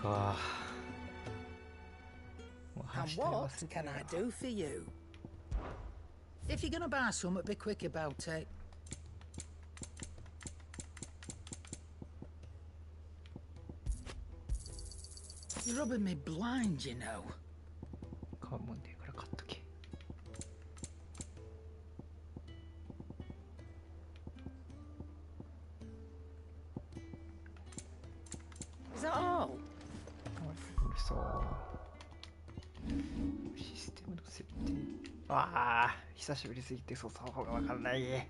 か。And what can I do for you? If you're gonna buy something, be quick about it. You're rubbing me blind, you know. 買うもんでから買っとけ。Is that all? システムの設定。ああ、久しぶりすぎて操作方法がわからない。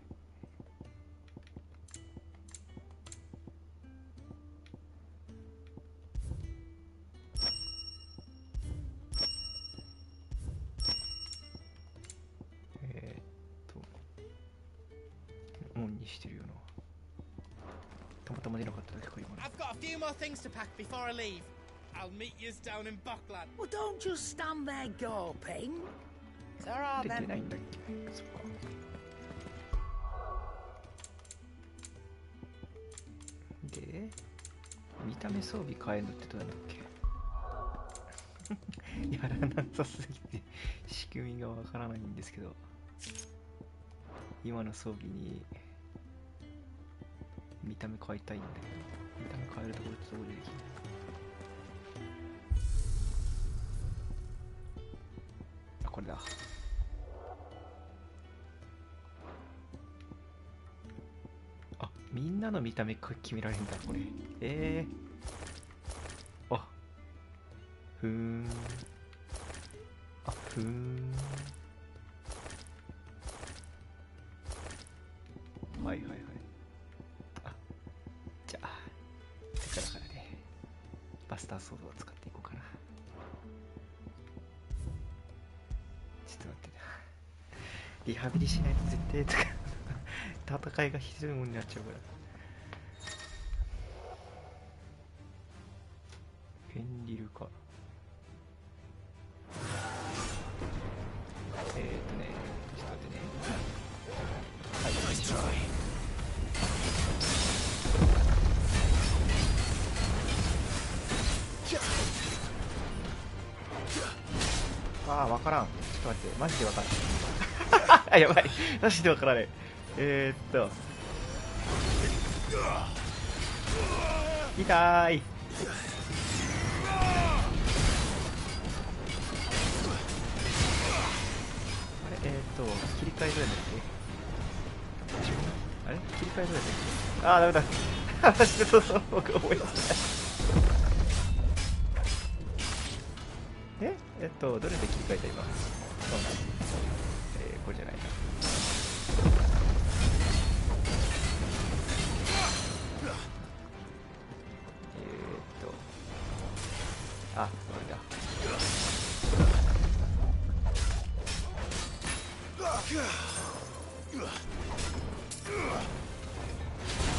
オンにしてるよな。たまたま出なかっただけか今の。I've got a few more things to pack before I leave. I'll meet you down in Buckland. Well, don't just stand there gawping. It's all right 出て then. ないんだっけ。そっか。で、見た目装備変えるのってどうやるんだっけ。やらなさすぎて仕組みがわからないんですけど、今の装備に見た目変えたいんだけど、見た目変えるところってどこでできるの。あ、これだ。あ、みんなの見た目決められるんだこれ。あ、ふーん。あ、ふーん。はいはいはい。あ、じゃあせっかくだからね、バスターソードを使っていこうかな。ちょっと待ってな。リハビリしないと絶対戦いがひどいものになっちゃうから。フェンリルか。ちょっと待ってね。はい、ああ、わからん。ちょっと待って、マジでわからん。あ、やばい。マジでわからない。痛い。あれ、切り替えどうやったっけ。あれ切り替えどうやったっけ。ああ、ダメだ。マジでそう僕思い出せない。どれで切り替えた今。そうなん。これじゃないな。あ、これだ。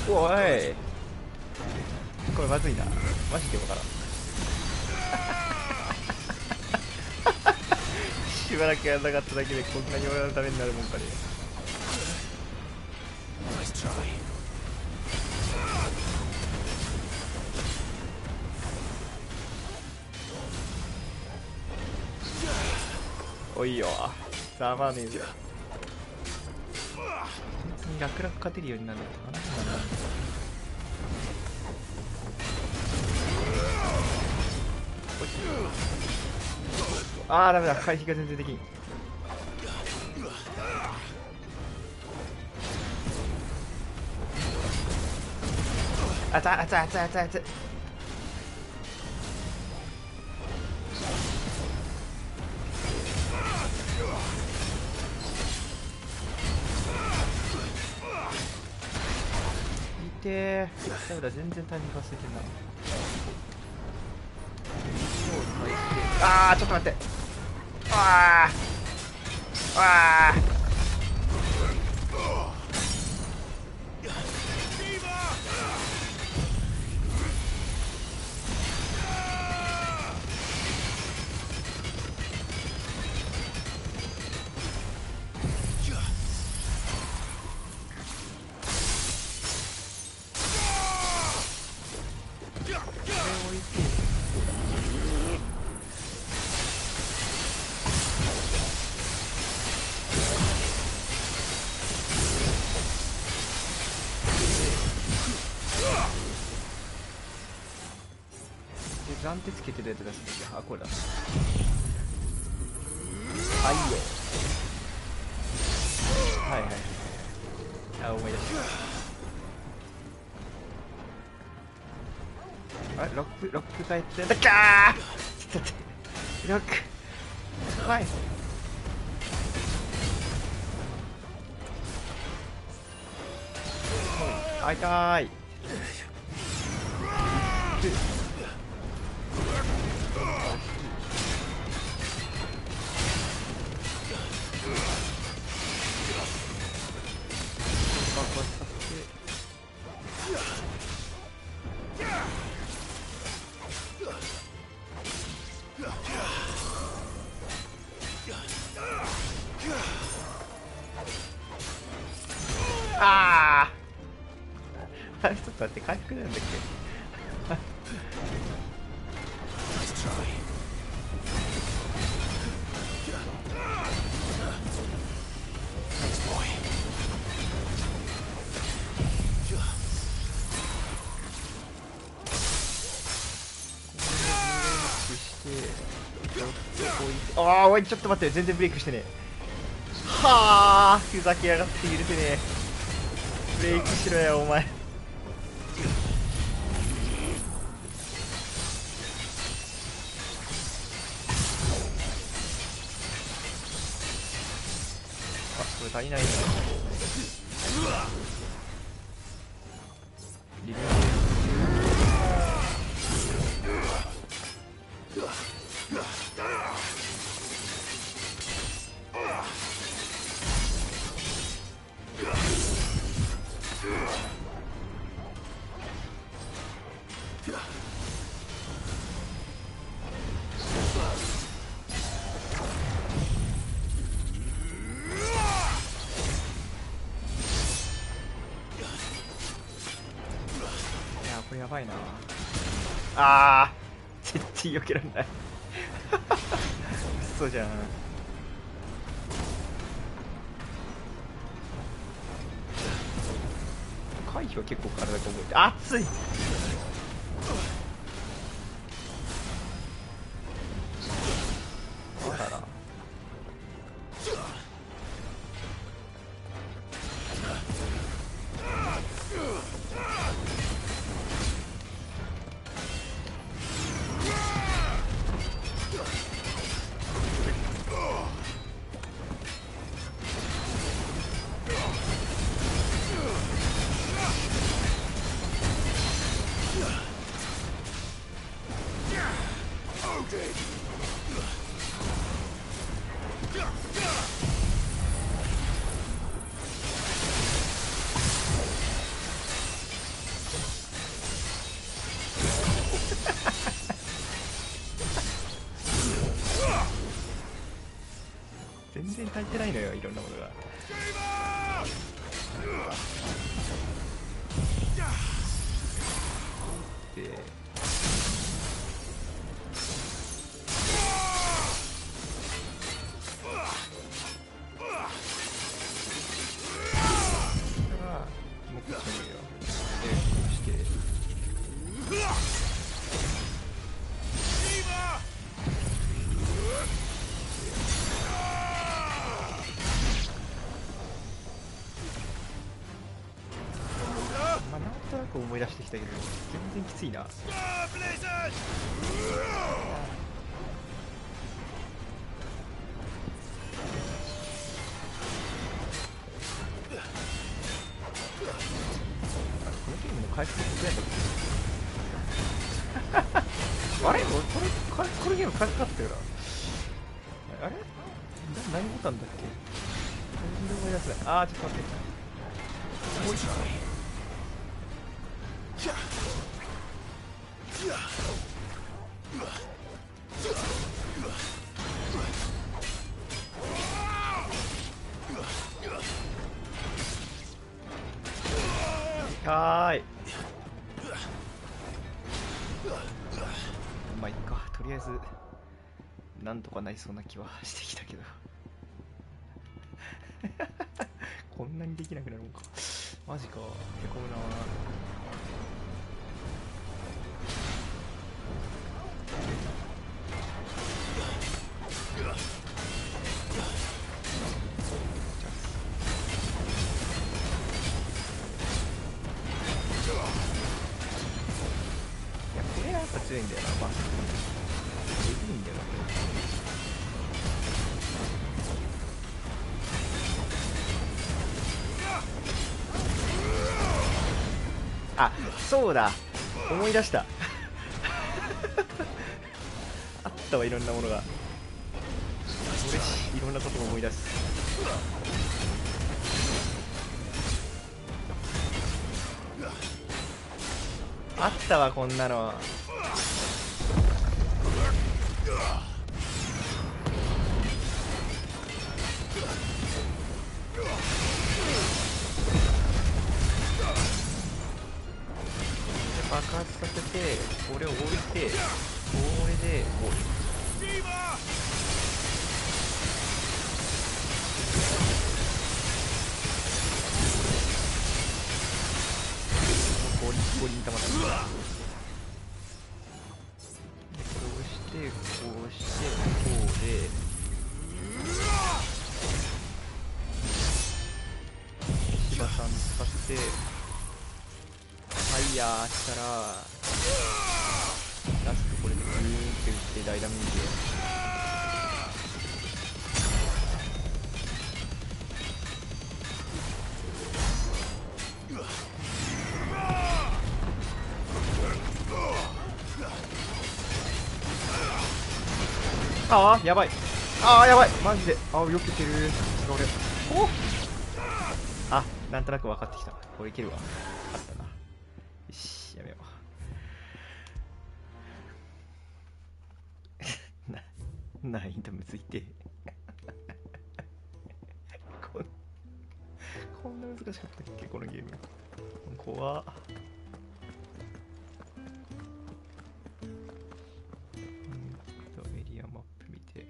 おい。これまずいな。マジでわからん。しばらくやらなかっただけでこんなに俺のためになるもんかね。おいよ、ざまねえぜ。別に楽々勝てるようになるのかな。あーダメだ、回避が全然できん。あつあつあつあつあつ。痛え。ダメだ、全然タイミング忘れてんな。あーちょっと待って。あーあー暫定つけてるやつ出すんだけど、あ、これだ。はいよ。はいはい。あ、思い出した。あ、ロック変えてたかー。ちょっと待って、ロックはい。会いたい。ああれ、ちょっと待って、回復なんだっけ。ああ、おい、ちょっと待って、全然ブレイクしてねえ。はあ、ふざけやがって許せねえ。ブレイクしろよ、お前。あ、これ足りないな。リビング。これやばいなあー、絶対避けられない嘘じゃん。回避は結構体が動いて熱い。あらら全然足りてないのよ、いろんなものが。でもうこっちにいるよ。でこうしてまあなんとなく思い出してきたけど全然きついな。このゲームの回復って何だっけあれこのゲーム回復あったよな。あれ何ボタンだっけ。全然思い出せない。あー、ちょっと待って。もう一回はーい。まあいっか、とりあえずなんとかなりそうな気はしてきたけどこんなにできなくなるのか。マジか、へこむな。強いんだよな。バスえぐいんだよなこれ。あ、そうだ、思い出したあったわ、いろんなものが。嬉しい、いろんなことを思い出す。あったわ、こんなの。爆発させて、これを置いて、これでこう。ゴリゴリに溜まった。でこれを押して、こうして、こうで。芝さん使って。ファイヤーしたらラストこれでグーンって打って大ダメージで。ああやばい、ああやばい、マジで、ああよけてる。俺おあ、なんとなく分かってきた。これいけるわ。あったな。よし、やめよう難易度むずいてこんな難しかったっけこのゲーム。怖っ。エリアマップ見て、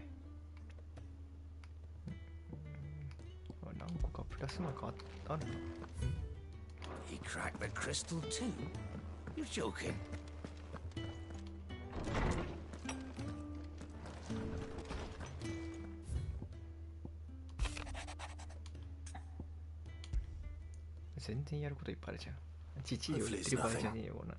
何個かプラスなんかあるな。He cracked the crystal too? You're joking. 全然やることいっぱいあるじゃん。父を言ってる場合じゃねえよな。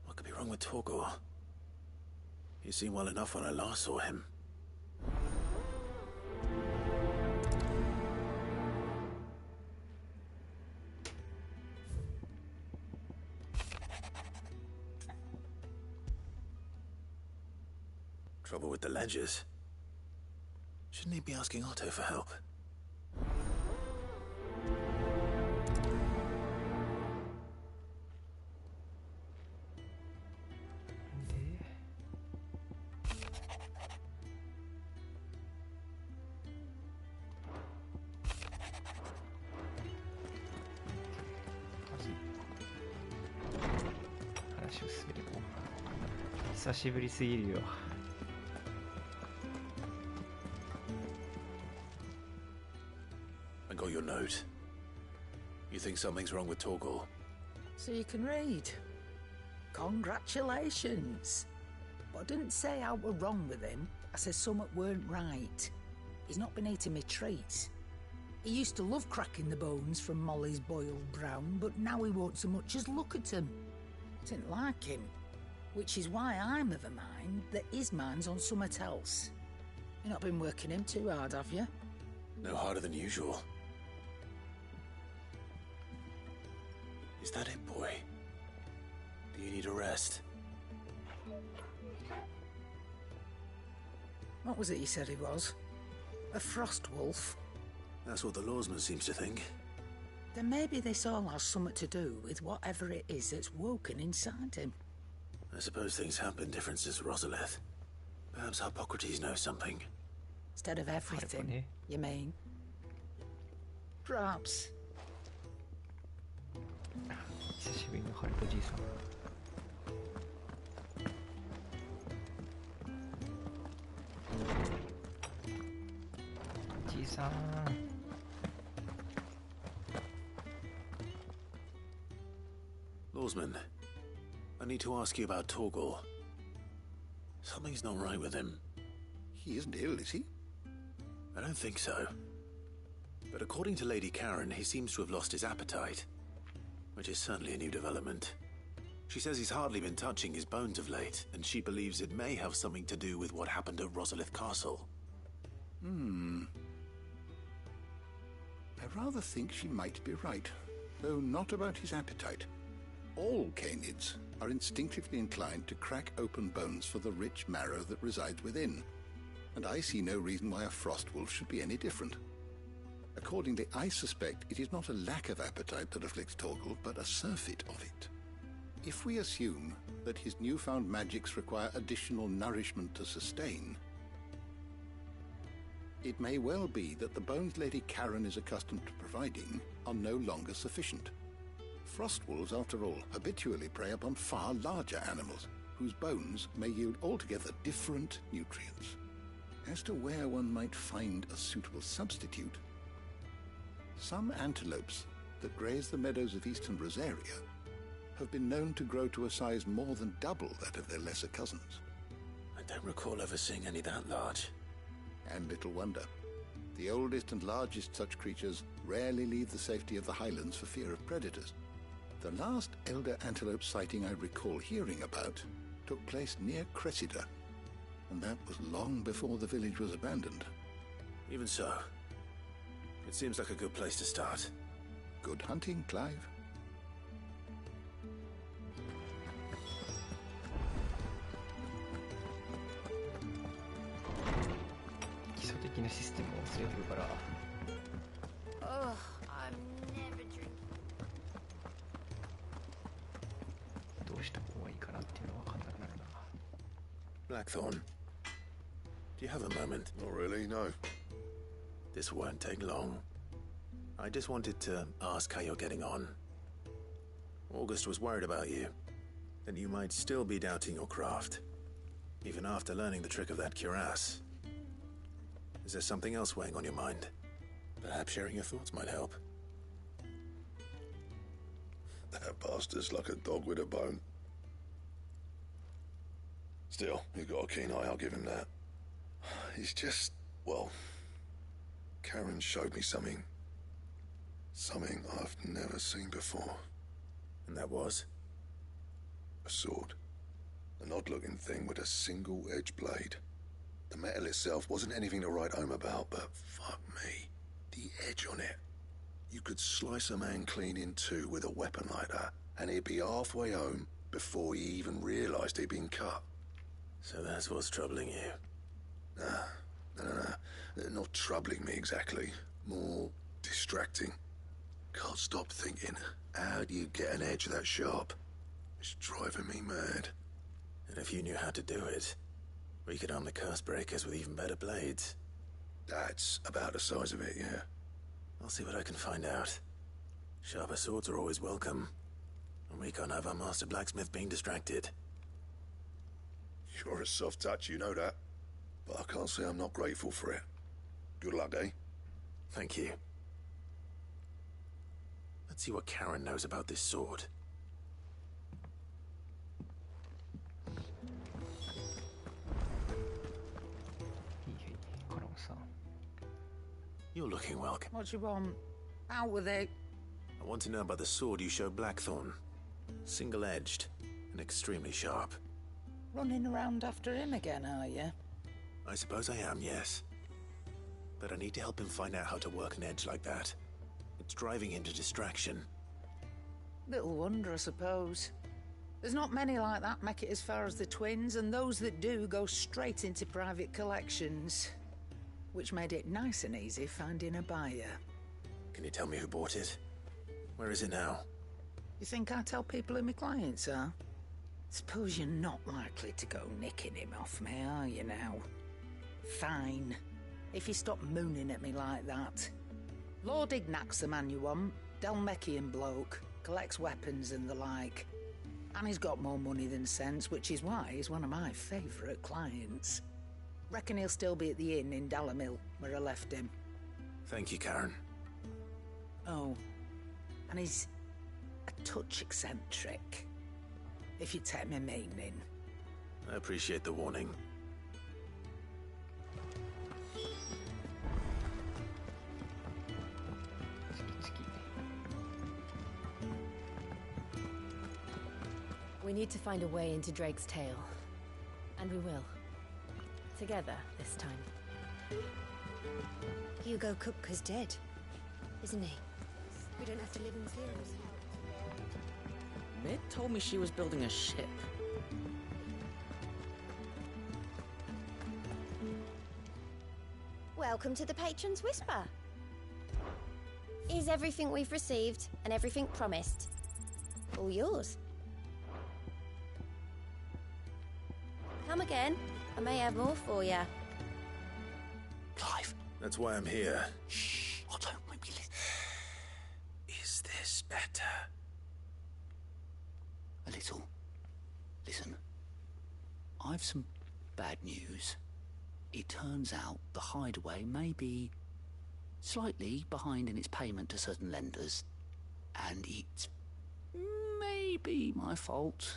What could be wrong with Torgor? He seemed well enough when I last saw him. Trouble with the ledgers. Shouldn't he be asking Otto for help?話を進めていこう。久しぶりすぎるよ。I got your note. You think something's wrong with Torgor? So you can read. Congratulations. But I didn't say I were wrong with him. I said something weren't right. He's not been eating me treats. He used to love cracking the bones from Molly's boiled brown, but now he won't so much as look at them. Didn't like him. Which is why I'm of a mind that his mind's on something else. You've not been working him too hard, have you? No harder than usual. Is that it, boy? Do you need a rest? What was it you said he was? A frost wolf? That's what the lawsman seems to think. Then maybe this all has something to do with whatever it is that's woken inside him. I suppose things have been different since Rosalith. Perhaps Hippocrates knows something. Instead of everything, you mean? Perhaps. 久しぶりのハルトじいさん。さん。Lawsman, I need to ask you about Torgal. Something's not right with him. He isn't ill, is he? I don't think so. But according to Lady Karen, he seems to have lost his appetite, which is certainly a new development. She says he's hardly been touching his bones of late, and she believes it may have something to do with what happened at Rosalith Castle. I rather think she might be right, though not about his appetite. All canids are instinctively inclined to crack open bones for the rich marrow that resides within, and I see no reason why a frost wolf should be any different. Accordingly, I suspect it is not a lack of appetite that afflicts Torgal, but a surfeit of it. If we assume that his newfound magics require additional nourishment to sustain, it may well be that the bones Lady Karen is accustomed to providing are no longer sufficient. Frost wolves, after all, habitually prey upon far larger animals, whose bones may yield altogether different nutrients. As to where one might find a suitable substitute, some antelopes that graze the meadows of eastern Rosaria have been known to grow to a size more than double that of their lesser cousins. I don't recall ever seeing any that large. And little wonder. The oldest and largest such creatures rarely leave the safety of the highlands for fear of predators. The last elder antelope sighting I recall hearing about took place near Cressida, and that was long before the village was abandoned. Even so, it seems like a good place to start. Good hunting, Clive. 基礎的なシステムを忘れてるから。 Ugh, I'm never drinking. どうした方がいいかなっていうのは分かんなくなるな。 Blackthorn, do you have a moment? Not really, no. This won't take long. I just wanted to ask how you're getting on. August was worried about you, that you might still be doubting your craft, even after learning the trick of that cuirass. Is there something else weighing on your mind? Perhaps sharing your thoughts might help. That bastard's like a dog with a bone. Still, he's got a keen eye, I'll give him that. He's just, well, Karen showed me something. Something I've never seen before. And that was? A sword. An odd-looking thing with a single-edged blade. The metal itself wasn't anything to write home about, but fuck me, the edge on it. You could slice a man clean in two with a weapon like that, and he'd be halfway home before he even realised he'd been cut. So that's what's troubling you. No. Not troubling me exactly. More distracting. Can't stop thinking, how do you get an edge that sharp? It's driving me mad. And if you knew how to do it, we could arm the curse breakers with even better blades. That's about the size of it, yeah. I'll see what I can find out. Sharper swords are always welcome. And we can't have our master blacksmith being distracted. You're a soft touch, you know that. But I can't say I'm not grateful for it. Good luck, eh? Thank you. Let's see what Karen knows about this sword. You're looking well. What you want? Out with it. I want to know about the sword you showed Blackthorn. Single-edged and extremely sharp. Running around after him again, are you? I suppose I am, yes. But I need to help him find out how to work an edge like that. It's driving him to distraction. Little wonder, I suppose. There's not many like that make it as far as the twins, and those that do go straight into private collections. Which made it nice and easy finding a buyer. Can you tell me who bought it? Where is it now? You think I tell people who my clients are? Suppose you're not likely to go nicking him off me, are you now? Fine. If you stop mooning at me like that. Lord Ignac's the man you want. Dalmekian bloke. Collects weapons and the like. And he's got more money than sense, which is why he's one of my favourite clients. Reckon he'll still be at the inn in Dalamil, where I left him. Thank you, Karen. Oh, and he's a touch eccentric, if you take my meaning. I appreciate the warning. We need to find a way into Drake's tail. And we will. Together, this time. Hugo Kupka's dead, isn't he? We don't have to live in fears. Mid told me she was building a ship. Welcome to the Patron's Whisper. Is everything we've received and everything promised all yours? Come again. I may have more for you. Clive. That's why I'm here. Shh. Otto, maybe listen. Is this better? A little. Listen. I've some bad news. It turns out the hideaway may be slightly behind in its payment to certain lenders. And it may be my fault.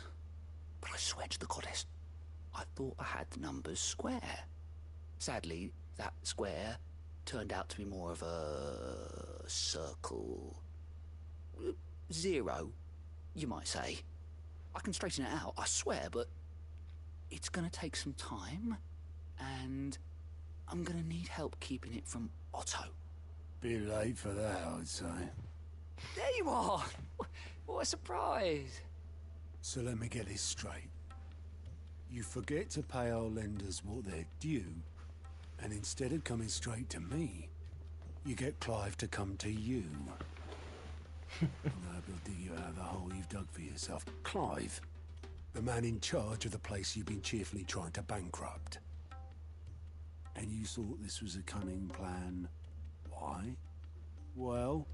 But I swear to the goddess, I thought I had the numbers square. Sadly, that square turned out to be more of a circle. 0, you might say. I can straighten it out, I swear, but it's gonna take some time, and I'm gonna need help keeping it from Otto. Bit late for that, I'd say. There you are! What a surprise! So let me get this straight. You forget to pay our lenders what they're due, and instead of coming straight to me, you get Clive to come to you. I'm able to dig you out of the hole you've dug for yourself. Clive, the man in charge of the place you've been cheerfully trying to bankrupt. And you thought this was a cunning plan. Why? Well,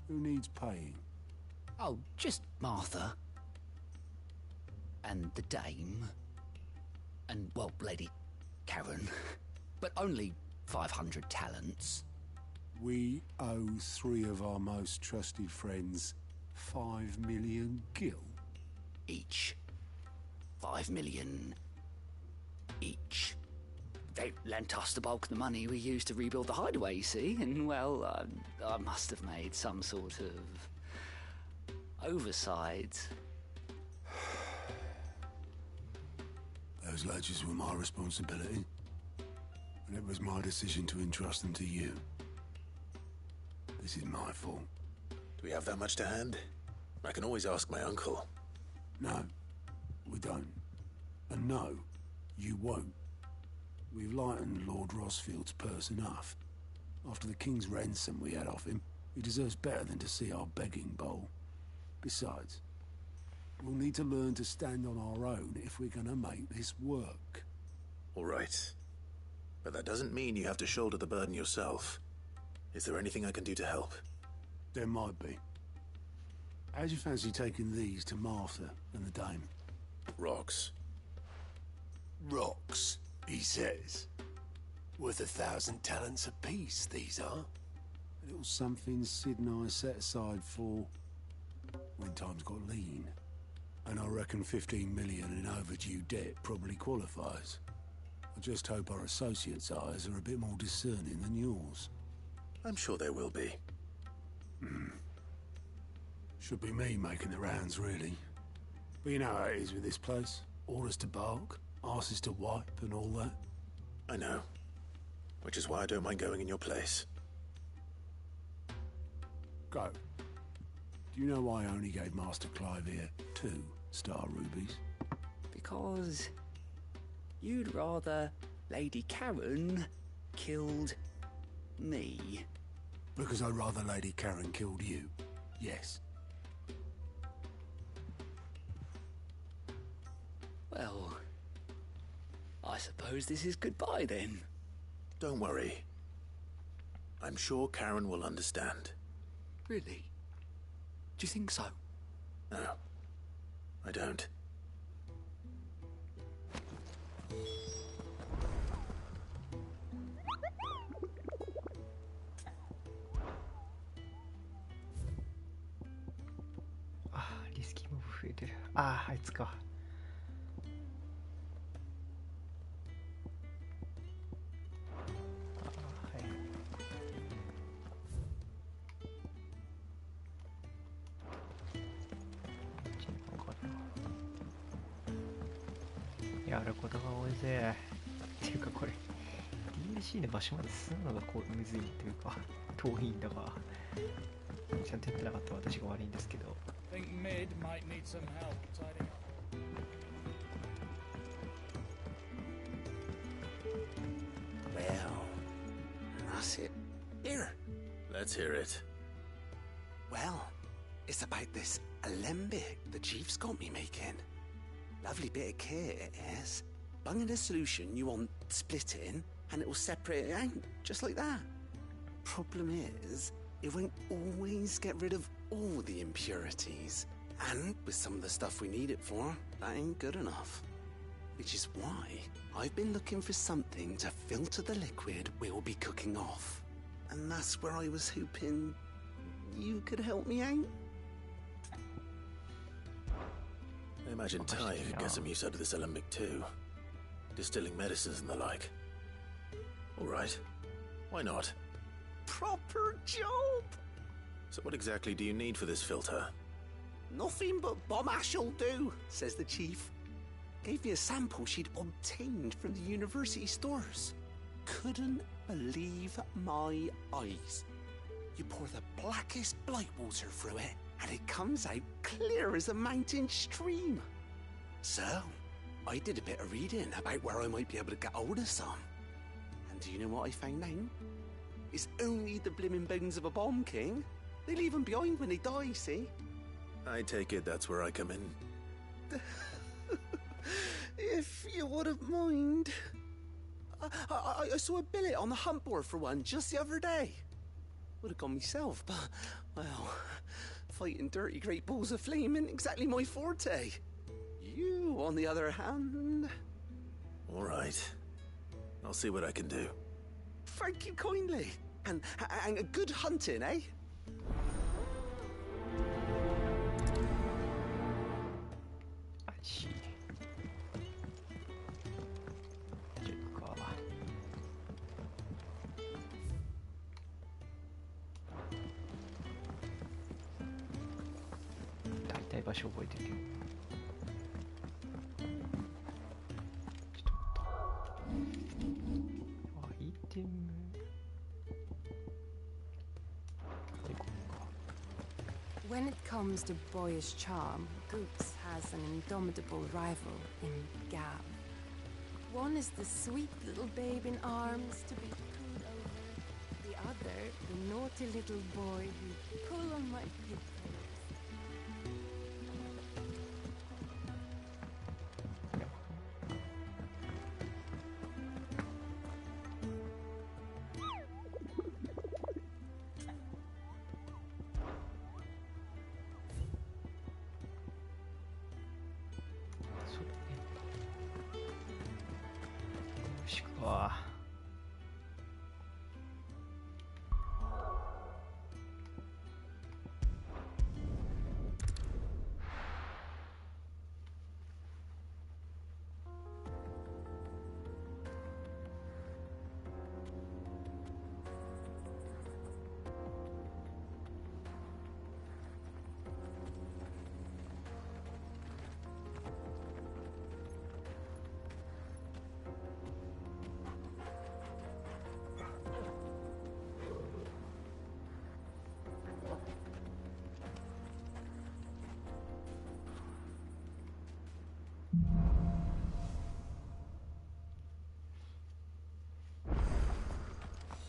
who needs paying? Oh, just Martha. And the dame. And, well, Lady Karen. But only 500 talents. We owe 3 of our most trusted friends 5 million gil. Each. 5 million each. They lent us the bulk of the money we used to rebuild the hideaway, you see? And, well, I must have made some sort of oversight. Those ledgers were my responsibility, and it was my decision to entrust them to you. This is my fault. Do we have that much to hand? I can always ask my uncle. No, we don't. And no, you won't. We've lightened Lord Rosfield's purse enough. After the king's ransom we had off him, he deserves better than to see our begging bowl. Besides, we'll need to learn to stand on our own if we're gonna make this work. All right. But that doesn't mean you have to shoulder the burden yourself. Is there anything I can do to help? There might be. How'd you fancy taking these to Martha and the dame? Rocks. Rocks, he says. Worth 1,000 talents apiece, these are. A little something Sid and I set aside for when times got lean. And I reckon 15 million in overdue debt probably qualifies. I just hope our associates' eyes are a bit more discerning than yours. I'm sure they will be. Should be me making the rounds, really. But you know how it is with this place. Orders to bark, arses to wipe, and all that. I know. Which is why I don't mind going in your place. Go. Do you know why I only gave Master Clive here 2 star rubies? Because you'd rather Lady Karen killed me. Because I'd rather Lady Karen killed you. Yes. Well, I suppose this is goodbye then. Don't worry. I'm sure Karen will understand. Really? Do you think so? No, I don't. ああ、あいつか。やることが多いぜ。っていうかこれ DLC の場所まで進むのがこうむずいというか遠いんだが、ちゃんとやってなかった私が悪いんですけど。Think Mid might need some help tidying up. Well, that's it. Here. Let's hear it. Well, it's about this alembic the chief's got me making. Lovely bit of kit it is. Bunging a solution you want splitting, and it will separate it out, just like that. Problem is, it won't always get rid of all the impurities. And with some of the stuff we need it for, that ain't good enough. Which is why I've been looking for something to filter the liquid we'll be cooking off. And that's where I was hoping you could help me out. I imagine Ty could get some use out of this alembic too. Distilling medicines and the like. Alright. Why not? Proper job! So what exactly do you need for this filter? Nothing but bomb ash'll do, says the chief. Gave me a sample she'd obtained from the university stores. Couldn't believe my eyes. You pour the blackest blight water through it, and it comes out clear as a mountain stream. So, I did a bit of reading about where I might be able to get hold of some. And do you know what I found out? It's only the blimmin' bones of a bomb king. They leave them behind when they die, see? I take it that's where I come in. If you wouldn't mind. I saw a billet on the hunt board for one just the other day. Would have gone myself, but, well, fighting dirty great balls of flame ain't exactly my forte. You, on the other hand... All right. I'll see what I can do. Thank you kindly. And good hunting, eh? I see. チェックか。大体場所覚えてるけど。ちょっとアイテム。When it comes to boyish charm, Gooks has an indomitable rival in Gav. One is the sweet little babe in arms to be cooed over. The other, the naughty little boy who pull on my pigtails.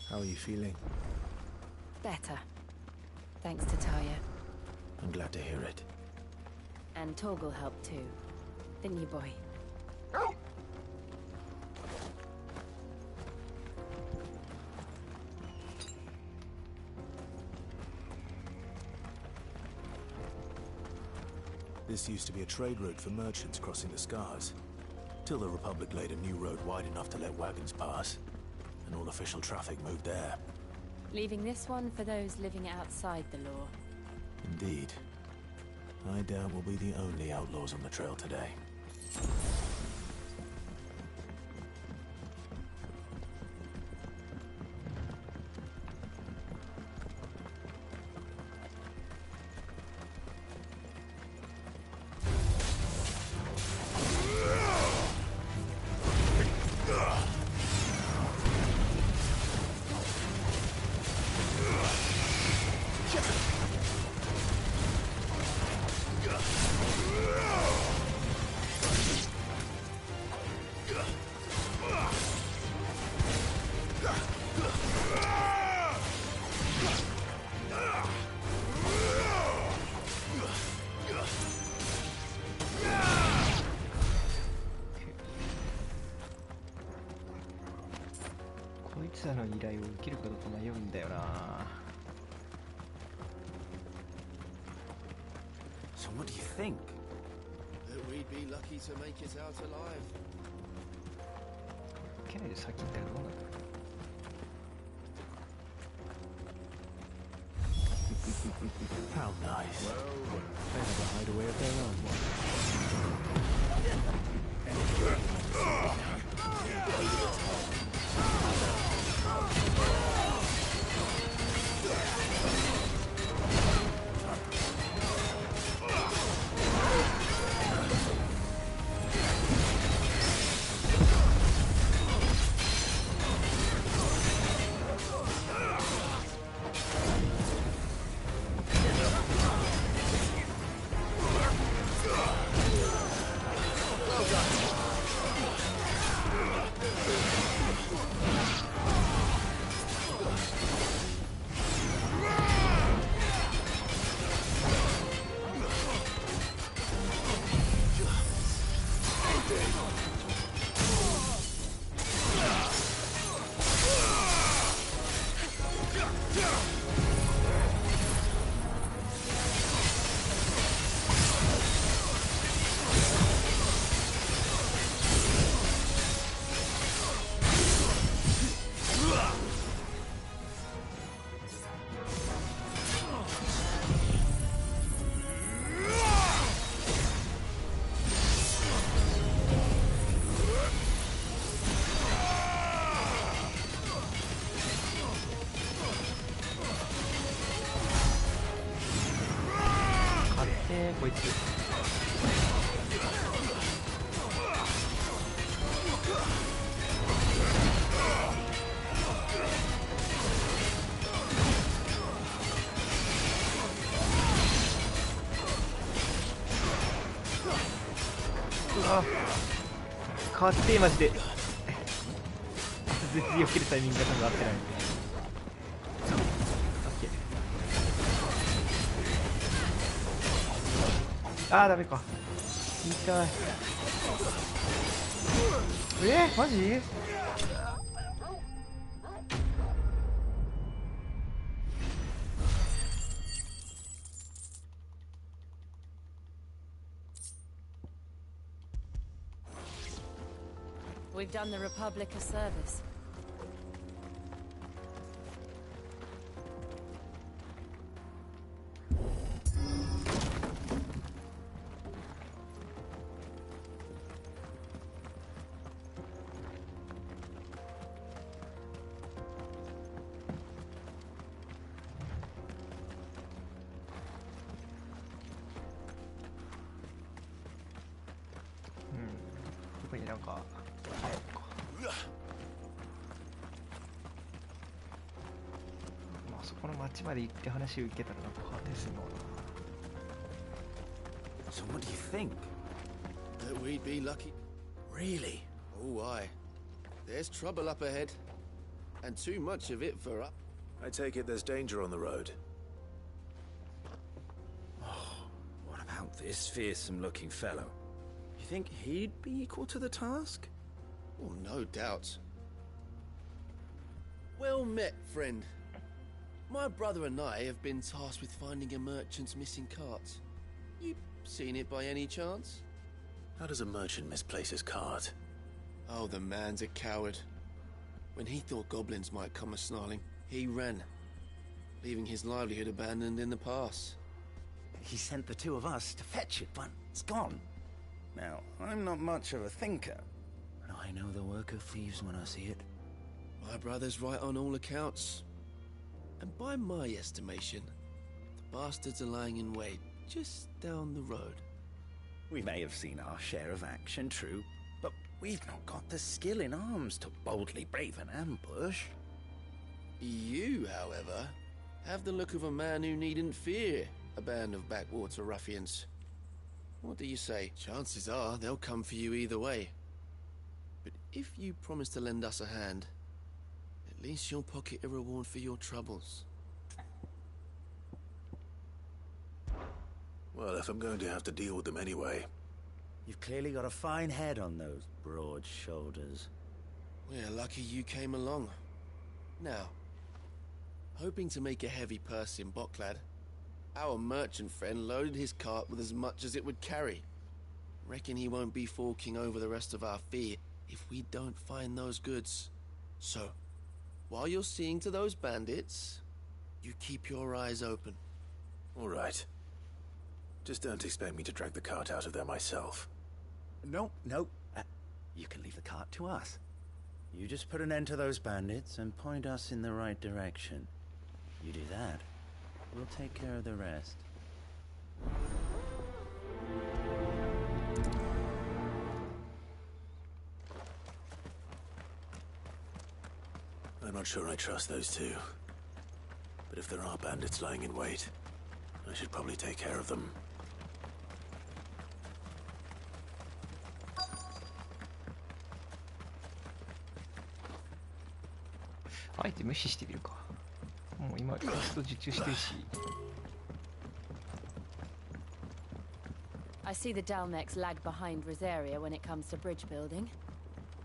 How are you feeling? Better. Thanks to Taya. I'm glad to hear it. And Torgal helped too. Didn't you, boy? This used to be a trade route for merchants crossing the Scars, till the Republic laid a new road wide enough to let wagons pass, and all official traffic moved there. Leaving this one for those living outside the law. Indeed. I doubt we'll be the only outlaws on the trail today. So what do you think? That we'd be lucky to make it out alive. How nice. They have a hideaway of their own.変わってマジで全然避けるタイミングが多分合ってない。あーダメか。痛い。マジ？We've done the Republic a service. So what do you think? That we'd be lucky. Really? Oh, aye. There's trouble up ahead. And too much of it for up. I take it there's danger on the road. What about this fearsome-looking fellow? You think he'd be equal to the task? Oh, no doubt. Well met, friend. My brother and I have been tasked with finding a merchant's missing cart. You seen it by any chance? How does a merchant misplace his cart? Oh, the man's a coward. When he thought goblins might come a-snarling, he ran, leaving his livelihood abandoned in the pass. he sent the two of us to fetch it, but it's gone. Now, I'm not much of a thinker, but I know the work of thieves when I see it. My brother's right on all accounts. And by my estimation, the bastards are lying in wait just down the road. We may have seen our share of action, true, but we've not got the skill in arms to boldly brave an ambush. You, however, have the look of a man who needn't fear a band of backwater ruffians. What do you say? Chances are they'll come for you either way. But if you promise to lend us a hand, at least you'll pocket a reward for your troubles. Well, if I'm going to have to deal with them anyway. You've clearly got a fine head on those broad shoulders. We're lucky you came along. Now, hoping to make a heavy purse in Boklad, our merchant friend loaded his cart with as much as it would carry. Reckon he won't be forking over the rest of our fee if we don't find those goods. So, while you're seeing to those bandits, you keep your eyes open. All right. Just don't expect me to drag the cart out of there myself. No. You can leave the cart to us. You just put an end to those bandits and point us in the right direction. You do that, we'll take care of the rest. I'm not sure I trust those two. But if there are bandits lying in wait, I should probably take care of them.あえて無視してみるか。もう今クエスト受注してるし。I see the Dalmex lag behind Rosaria when it comes to bridge building.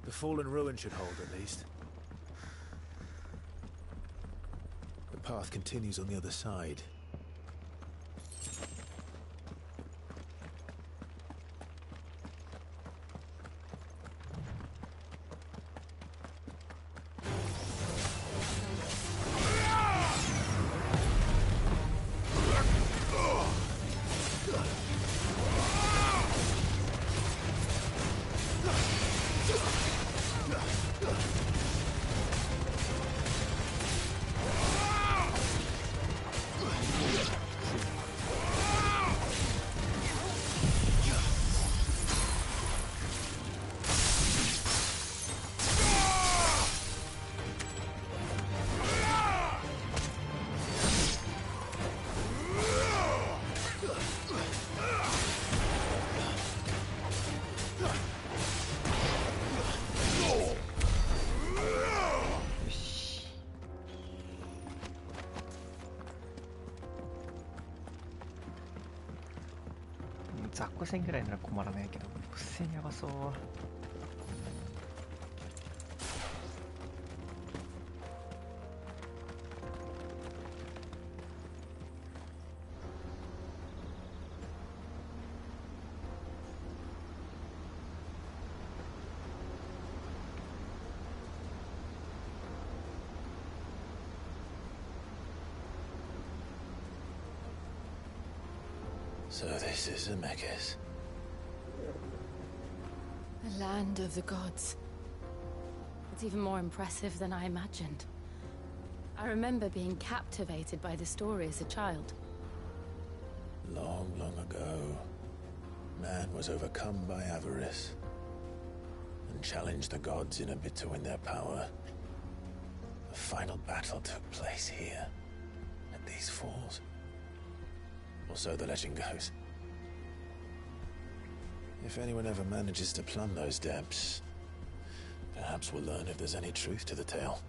The fallen ruin should hold at least. The path continues on the other side.雑魚戦ぐらいなら困らないけど、物戦やばそう。So this is Zemeckis. The land of the gods. It's even more impressive than I imagined. I remember being captivated by the story as a child. Long, long ago, man was overcome by avarice and challenged the gods in a bid to win their power. The final battle took place here, at these falls. Or so the legend goes. If anyone ever manages to plumb those depths, perhaps we'll learn if there's any truth to the tale.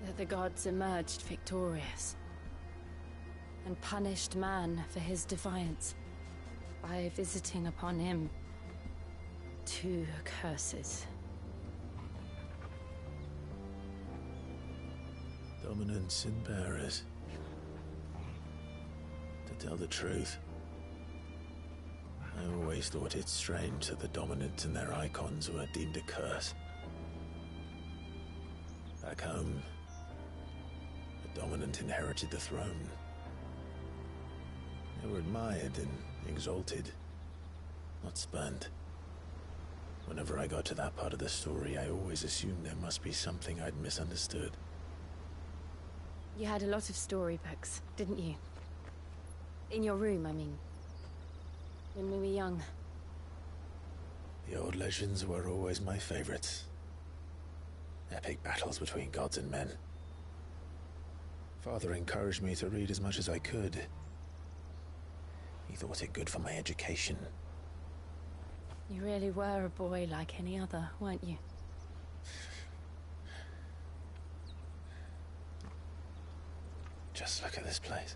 That the gods emerged victorious and punished man for his defiance by visiting upon him 2 curses. Dominants and bearers. To tell the truth, I always thought it strange that the dominants and their icons were deemed a curse. Back home, the dominant inherited the throne. They were admired and exalted, not spurned. Whenever I got to that part of the story, I always assumed there must be something I'd misunderstood. You had a lot of storybooks, didn't you? In your room, I mean. When we were young. The old legends were always my favorites. Epic battles between gods and men. Father encouraged me to read as much as I could. He thought it good for my education. You really were a boy like any other, weren't you? Just look at this place.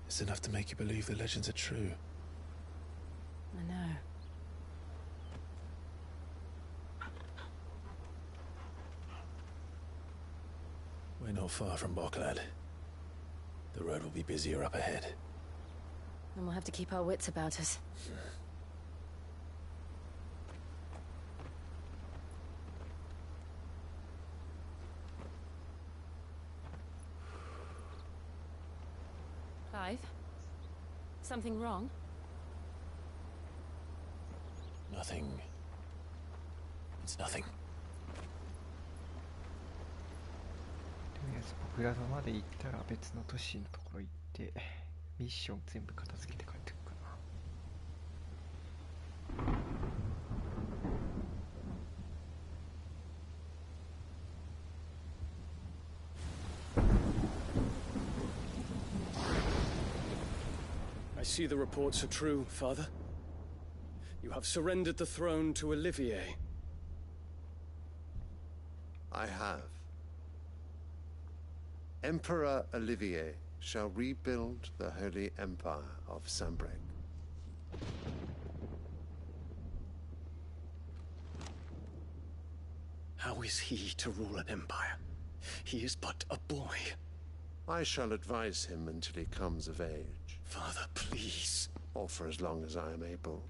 It's enough to make you believe the legends are true. I know. We're not far from Boklad. The road will be busier up ahead. And we'll have to keep our wits about us. Clive? Something wrong? Nothing. It's nothing. とりあえず僕らまで行ったら別の都市のところ行ってミッション全部片付けて帰ってくるかな。I see the reports are true, Father. You have surrendered the throne to Olivier. I have. Emperor Olivier shall rebuild the Holy Empire of Sanbreque. How is he to rule an empire? He is but a boy. I shall advise him until he comes of age. Father, please. Or for as long as I am able.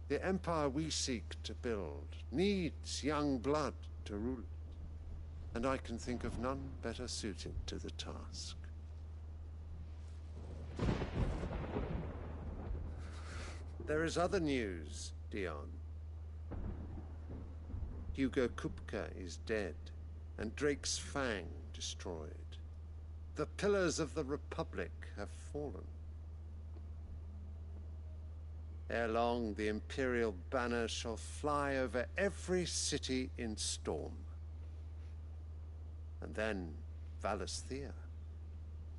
The empire we seek to build needs young blood to rule it, and I can think of none better suited to the task. There is other news, Dion. Hugo Kupka is dead, and Drake's Fang destroyed. The pillars of the Republic have fallen. Ere long, the Imperial banner shall fly over every city in Storm. And then, Valisthea.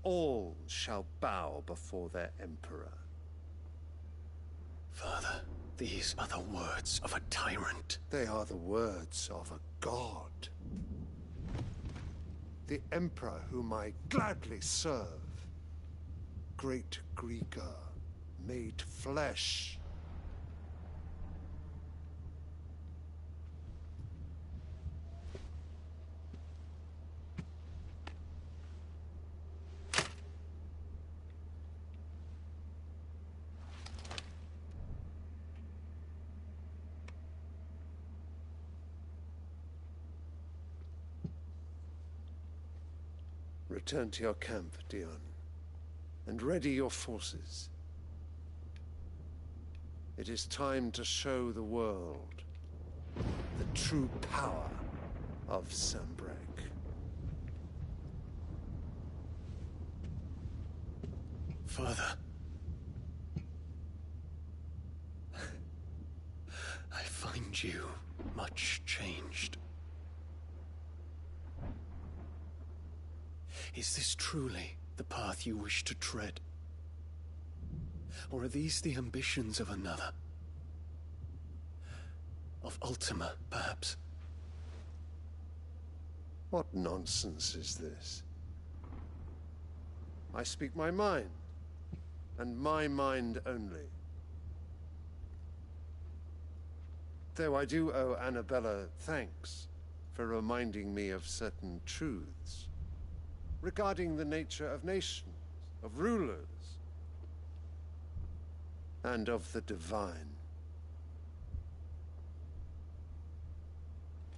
All shall bow before their Emperor. Father, these are the words of a tyrant. They are the words of a god. The Emperor whom I gladly serve. Great Greeker, made flesh. Return to your camp, Dion, and ready your forces. It is time to show the world the true power of Sanbreque. Father. I find you much changed. Is this truly the path you wish to tread? Or are these the ambitions of another? Of Ultima, perhaps? What nonsense is this? I speak my mind, and my mind only. Though I do owe Annabella thanks for reminding me of certain truths regarding the nature of nations, of rulers, and of the divine.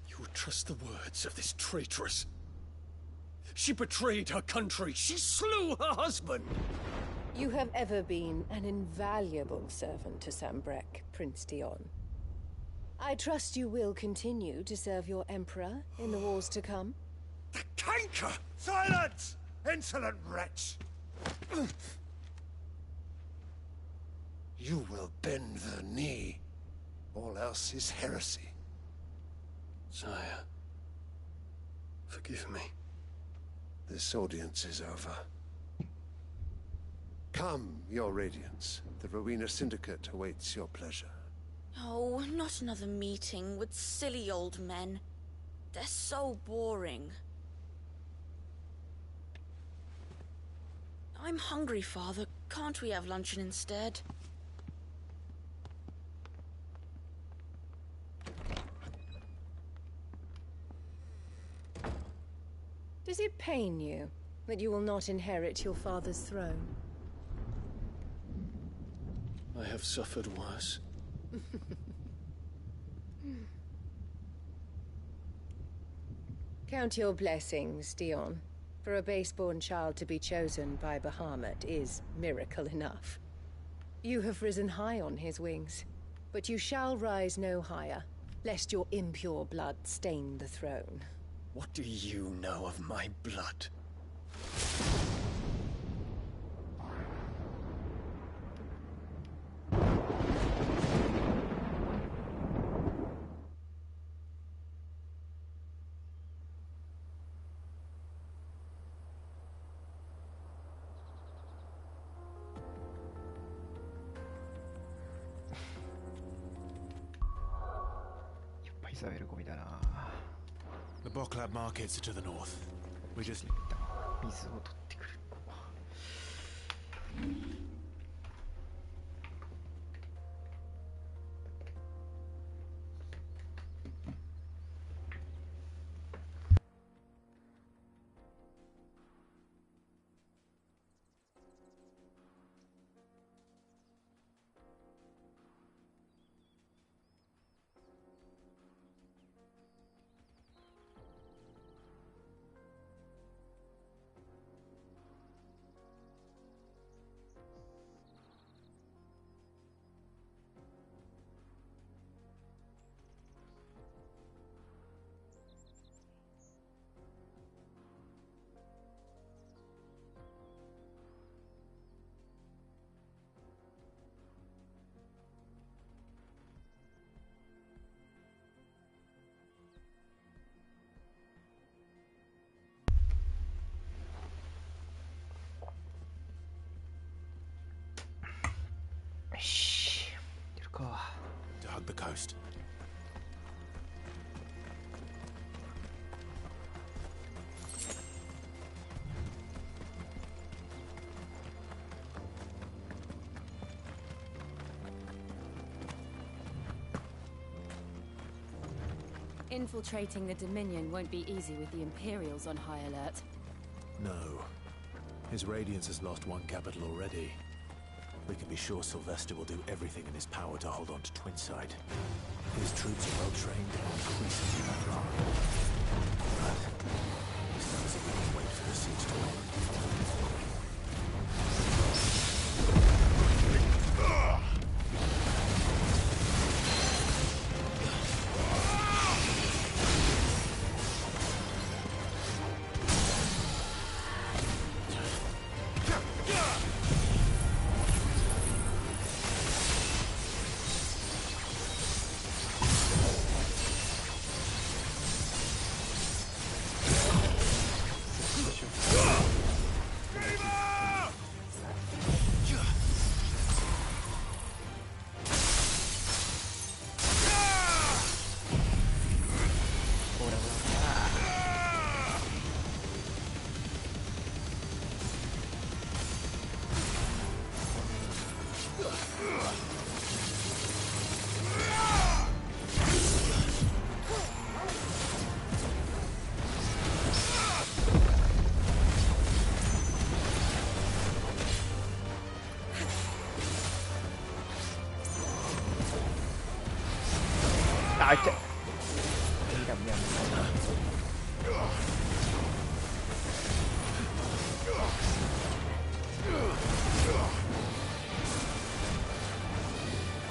You would trust the words of this traitress? She betrayed her country. She slew her husband. You have ever been an invaluable servant to Sambrek, Prince Dion. I trust you will continue to serve your Emperor in the wars to come. The canker! Silence! Insolent wretch! You will bend the knee. All else is heresy. Sire, forgive me. This audience is over. Come, your Radiance. The Rowena Syndicate awaits your pleasure. Oh, not another meeting with silly old men. They're so boring. I'm hungry, Father. Can't we have luncheon instead? Does it pain you that you will not inherit your father's throne? I have suffered worse. Count your blessings, Dion. For a base-born child to be chosen by Bahamut is miracle enough. You have risen high on his wings, but you shall rise no higher, lest your impure blood stain the throne. What do you know of my blood? The Boklab markets are to the north. We just... 水を取ってくる。To hug the coast. Infiltrating the Dominion won't be easy with the Imperials on high alert. No. His Radiance has lost one capital already. We can be sure Sylvester will do everything in his power to hold on to Twinside. His troops are well trained and increasingly better armed. But it's not as if we can wait for the siege to end.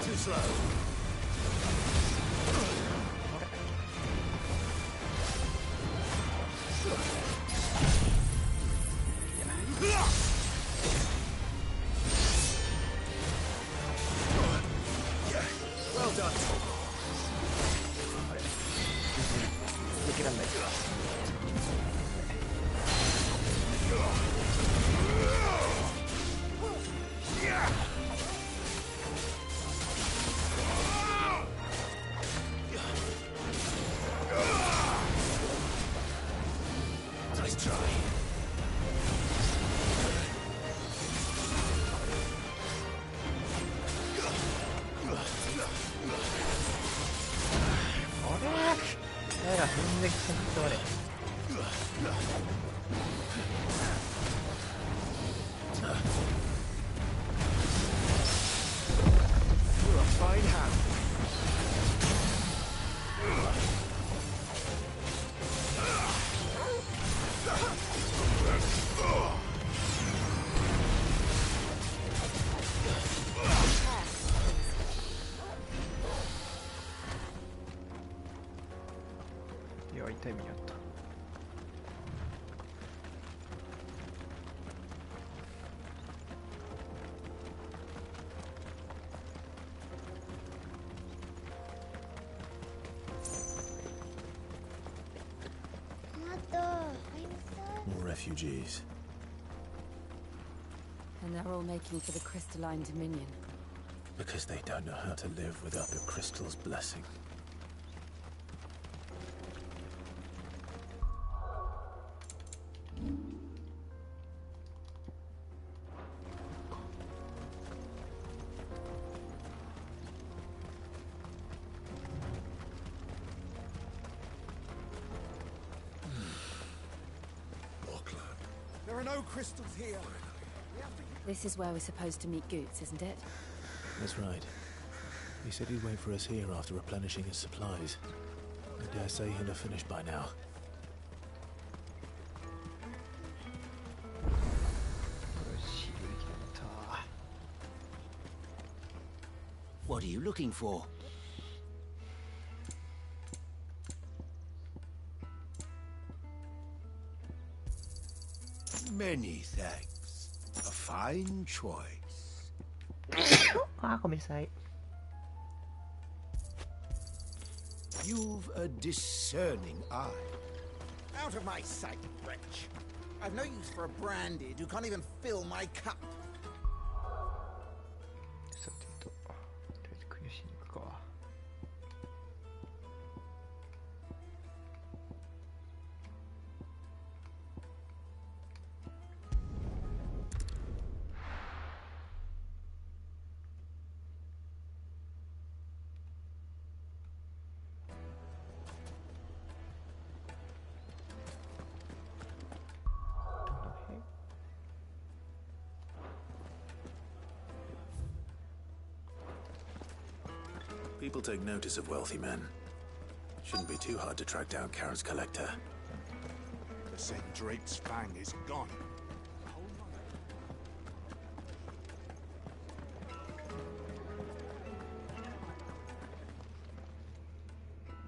Too slow. Well done. 抜けらんない。Nice try. You're a fine hand. Yeah, 痛い目にあった。More refugees. And they're all making for the crystalline dominion. Because they don't know how to live without the crystal's blessing. There are no crystals here. This is where we're supposed to meet Goots, isn't it? That's right. He said he'd wait for us here after replenishing his supplies. I dare say he'll have finished by now. What are you looking for? Many thanks. A fine choice. あ、ごめんなさい。 You've a discerning eye. Out of my sight, wretch. I've no use for a branded who can't even fill my cup. さてと、とりあえずクリアしに行くか。People take notice of wealthy men. Shouldn't be too hard to track down Karen's collector. The St. Drake's fang is gone.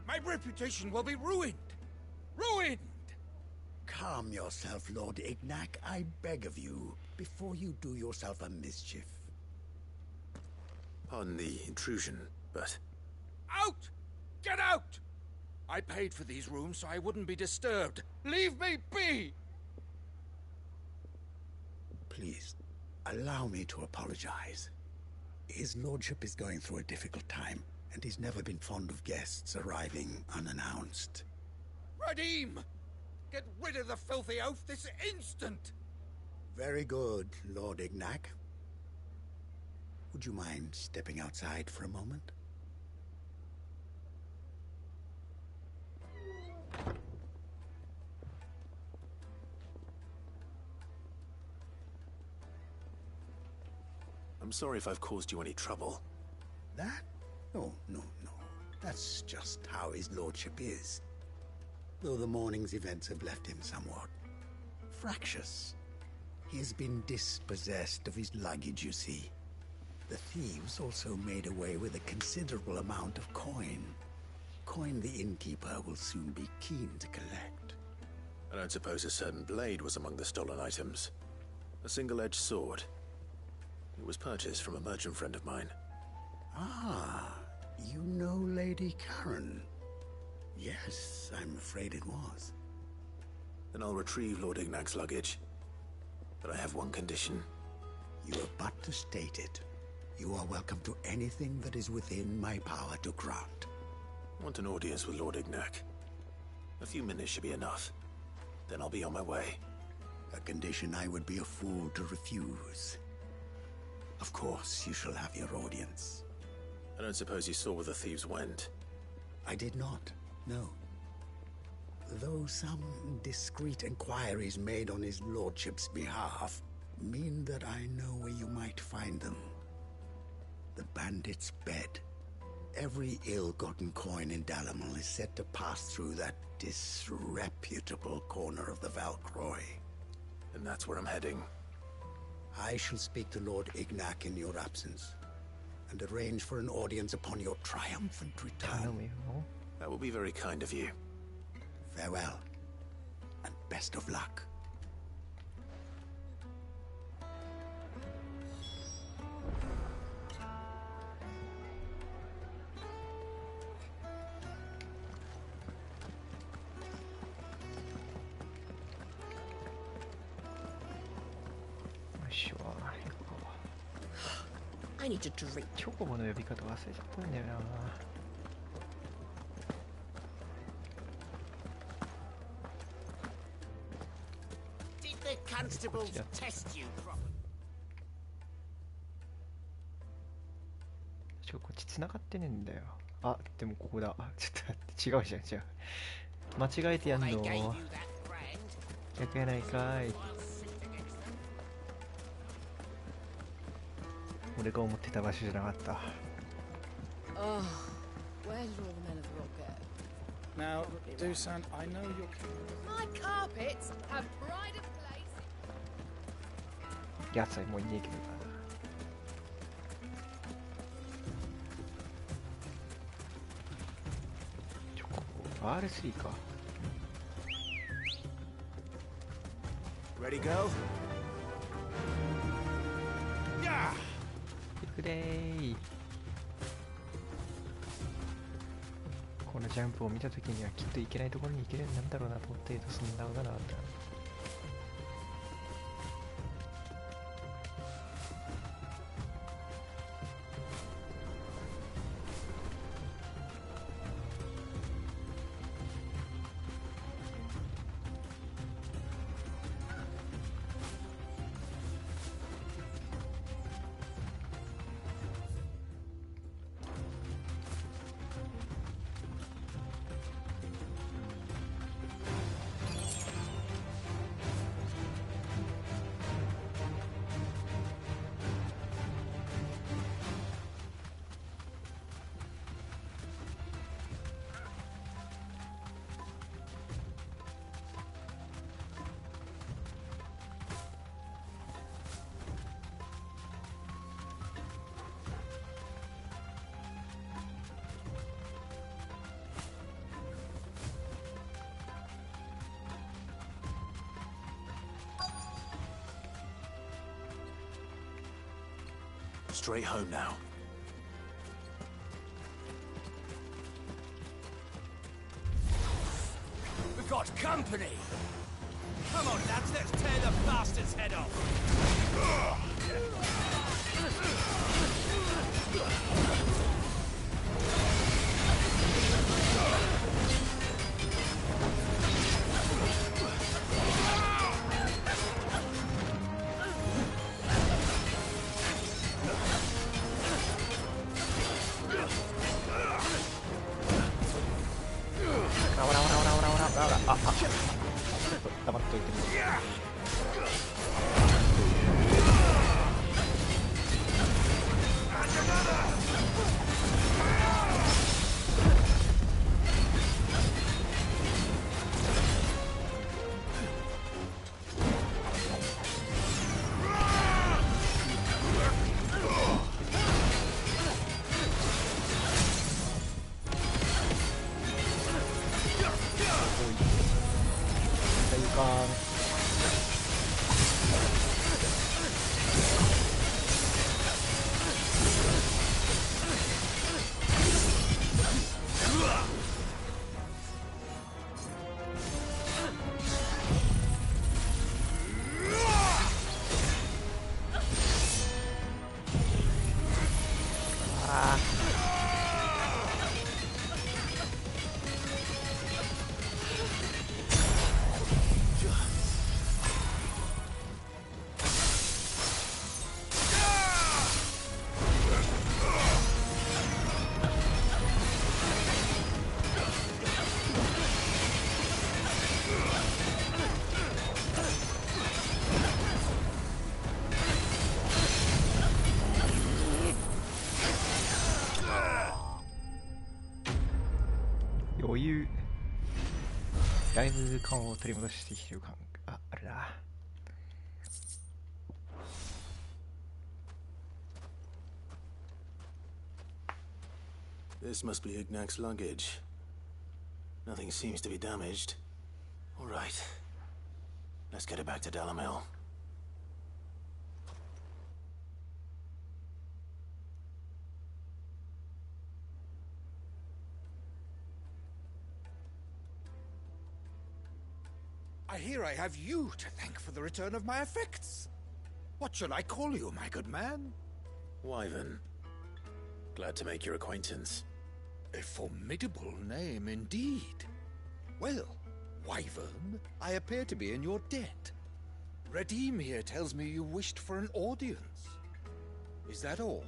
My reputation will be ruined. Ruined! Calm yourself, Lord Ignac, I beg of you, before you do yourself a mischief. Pardon the intrusion, but... Out! Get out! I paid for these rooms so I wouldn't be disturbed. Leave me be! Please, allow me to apologize. His lordship is going through a difficult time, and he's never been fond of guests arriving unannounced. Radim! Get rid of the filthy oaf this instant! Very good, Lord Ignac. Would you mind stepping outside for a moment? I'm sorry if I've caused you any trouble. That? Oh, no. That's just how his lordship is. Though the morning's events have left him somewhat fractious. He has been dispossessed of his luggage, you see. The thieves also made away with a considerable amount of coin. Coin the innkeeper will soon be keen to collect. I don't suppose a certain blade was among the stolen items. A single-edged sword. It was purchased from a merchant friend of mine. Ah, you know Lady Karen. Yes, I'm afraid it was. Then I'll retrieve Lord Ignac's luggage. But I have one condition. You have but to state it. You are welcome to anything that is within my power to grant. I want an audience with Lord Ignac. A few minutes should be enough. Then I'll be on my way. A condition I would be a fool to refuse. Of course, you shall have your audience. I don't suppose you saw where the thieves went? I did not, no. Though some discreet inquiries made on his lordship's behalf mean that I know where you might find them. The bandit's bed. Every ill-gotten coin in Dalamal is said to pass through that disreputable corner of the Valcroy. And that's where I'm heading. I shall speak to Lord Ignac in your absence, and arrange for an audience upon your triumphant return. That will be very kind of you. Farewell, and best of luck. I need a drink. チョコボの呼び方忘れちゃったんだよな。Did the constables test you properly? こっち繋がってねえんだよ。あ、でもここだ。ちょっと待って、違うじゃん、違う。間違えてやんの。逆やないかい。俺が思ってた場所じゃなかった。Oh, where did all the men of the rock go? Now, Dusan, I know you're... My carpets have pride of place. 野菜もういねえけどな。R3 か。Ready, go? Yeah! 行くでー。このジャンプを見たときにはきっといけないところに行けるようになるんだろうなと思ってそんなことなかった。Straight home now. We've got company! Come on, lads, let's tear the bastard's head off! か余裕だいぶ感を取り戻してきてる感があるな。This must be Ignac's luggage. Nothing seems to be damaged. All right. Let's get it back to Dalamil. I hear I have you to thank for the return of my effects. What shall I call you, my good man? Wyvern. Glad to make your acquaintance. A formidable name indeed. Well, Wyvern, I appear to be in your debt. Redeem here tells me you wished for an audience. Is that all?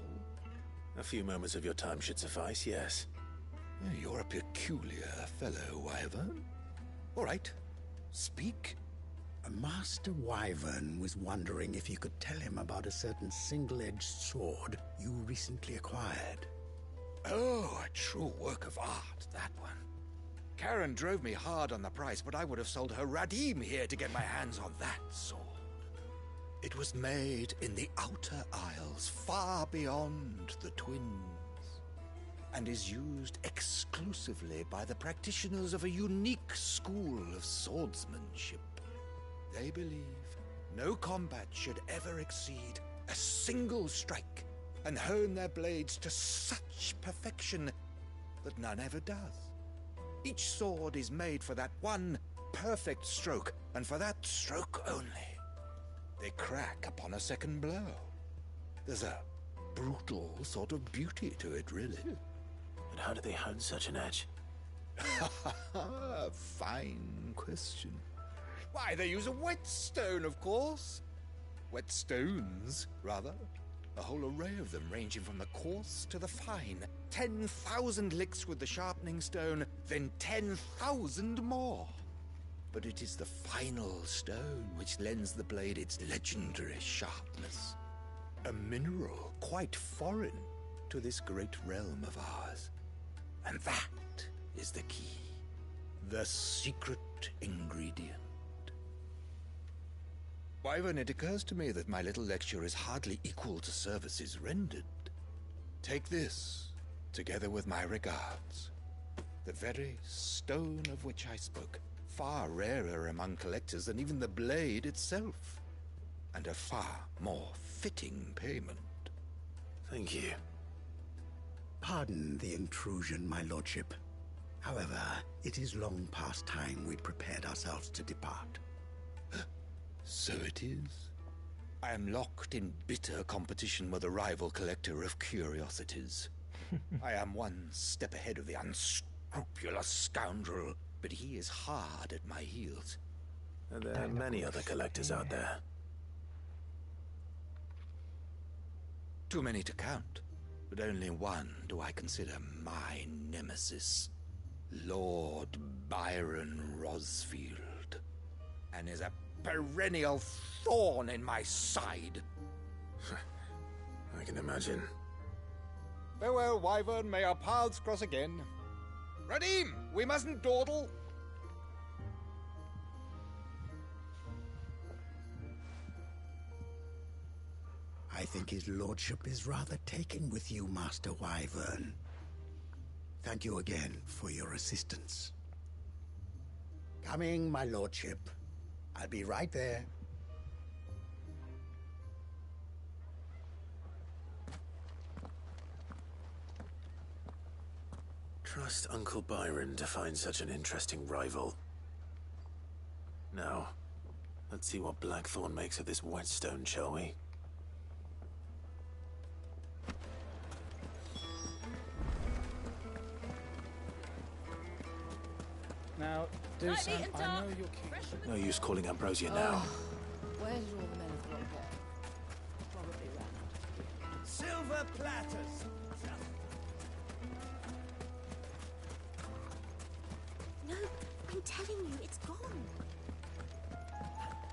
A few moments of your time should suffice, yes. You're a peculiar fellow, Wyvern. All right, speak. Master Wyvern was wondering if you could tell him about a certain single-edged sword you recently acquired. Oh, a true work of art, that one. Karen drove me hard on the price, but I would have sold her Radim here to get my hands on that sword. It was made in the Outer Isles, far beyond the Twins, and is used exclusively by the practitioners of a unique school of swordsmanship. They believe no combat should ever exceed a single strike, and hone their blades to such perfection that none ever does. Each sword is made for that one perfect stroke, and for that stroke only. They crack upon a second blow. There's a brutal sort of beauty to it, really. But how do they hone such an edge? Fine question. Why, they use a whetstone, of course. Whetstones, rather. A whole array of them, ranging from the coarse to the fine. 10,000 licks with the sharpening stone, then 10,000 more. But it is the final stone which lends the blade its legendary sharpness. A mineral quite foreign to this great realm of ours. And that is the key. The secret ingredient. Wyvern, it occurs to me that my little lecture is hardly equal to services rendered. Take this, together with my regards. The very stone of which I spoke, far rarer among collectors than even the blade itself, and a far more fitting payment. Thank you. Pardon the intrusion, my lordship. However, it is long past time we prepared ourselves to depart. So it is. I am locked in bitter competition with a rival collector of curiosities. I am one step ahead of the unscrupulous scoundrel, but he is hard at my heels. And there are many other collectors out there. Too many to count, but only one do I consider my nemesis. Lord Byron Rosfield. And is a perennial thorn in my side. I can imagine. Farewell, Wyvern. May our paths cross again. Radim, we mustn't dawdle. I think his lordship is rather taken with you, Master Wyvern. Thank you again for your assistance. Coming, my lordship. I'll be right there. Trust Uncle Byron to find such an interesting rival. Now, let's see what Blackthorn makes of this whetstone, shall we? Now, do son, I know you're keen. No use calling Ambrosia now. Where did all the men of the rock go? Probably ran. Silver platters! No, I'm telling you, it's gone.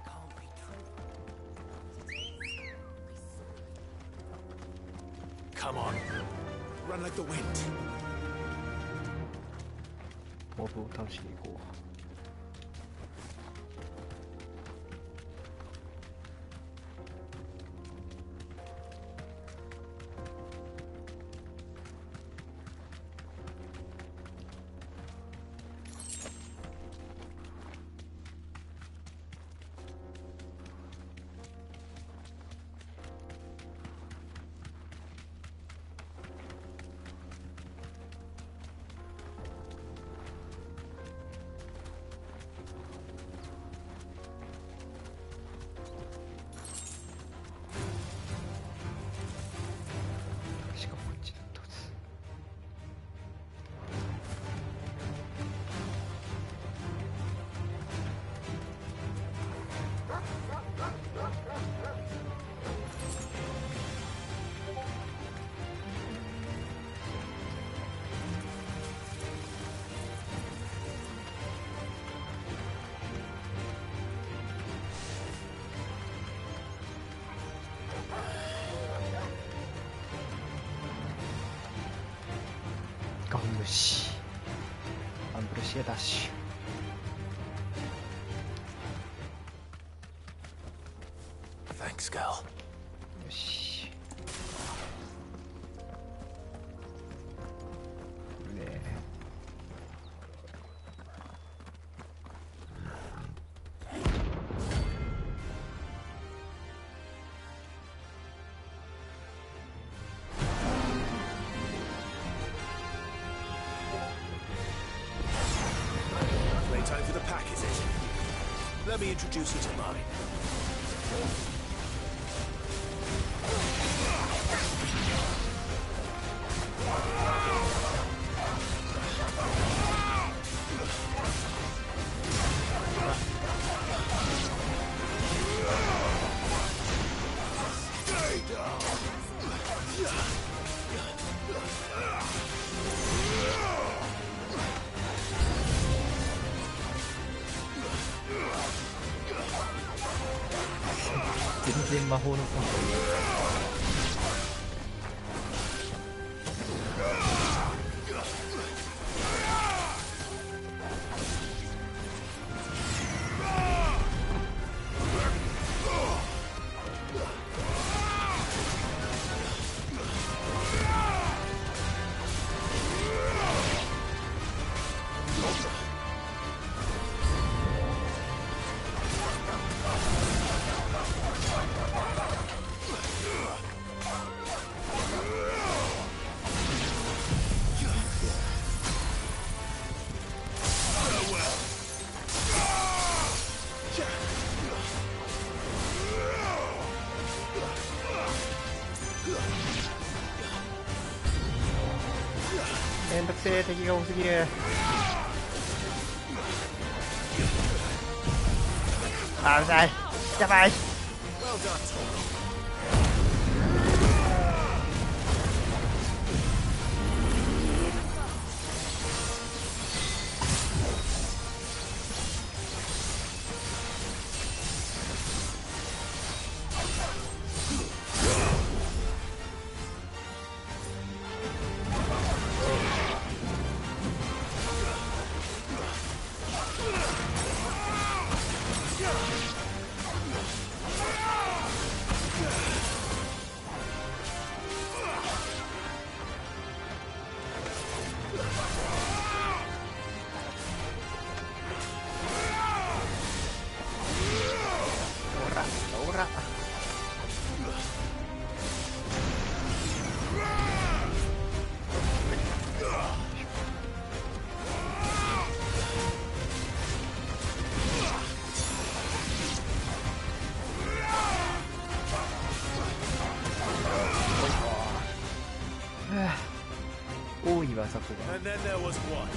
Can't be true. Come on. Run like the wind. モブを倒しに行こう。ガン無視。アンブロシアダッシュ。Thanks, girl. よし。ねえ。Playtime for the pack, is it? Let me introduce you to mine.全然魔法のコントロール。めんどくせえ、敵が多すぎる。あ、危ない、やばい。雑魚が。 And then there was one.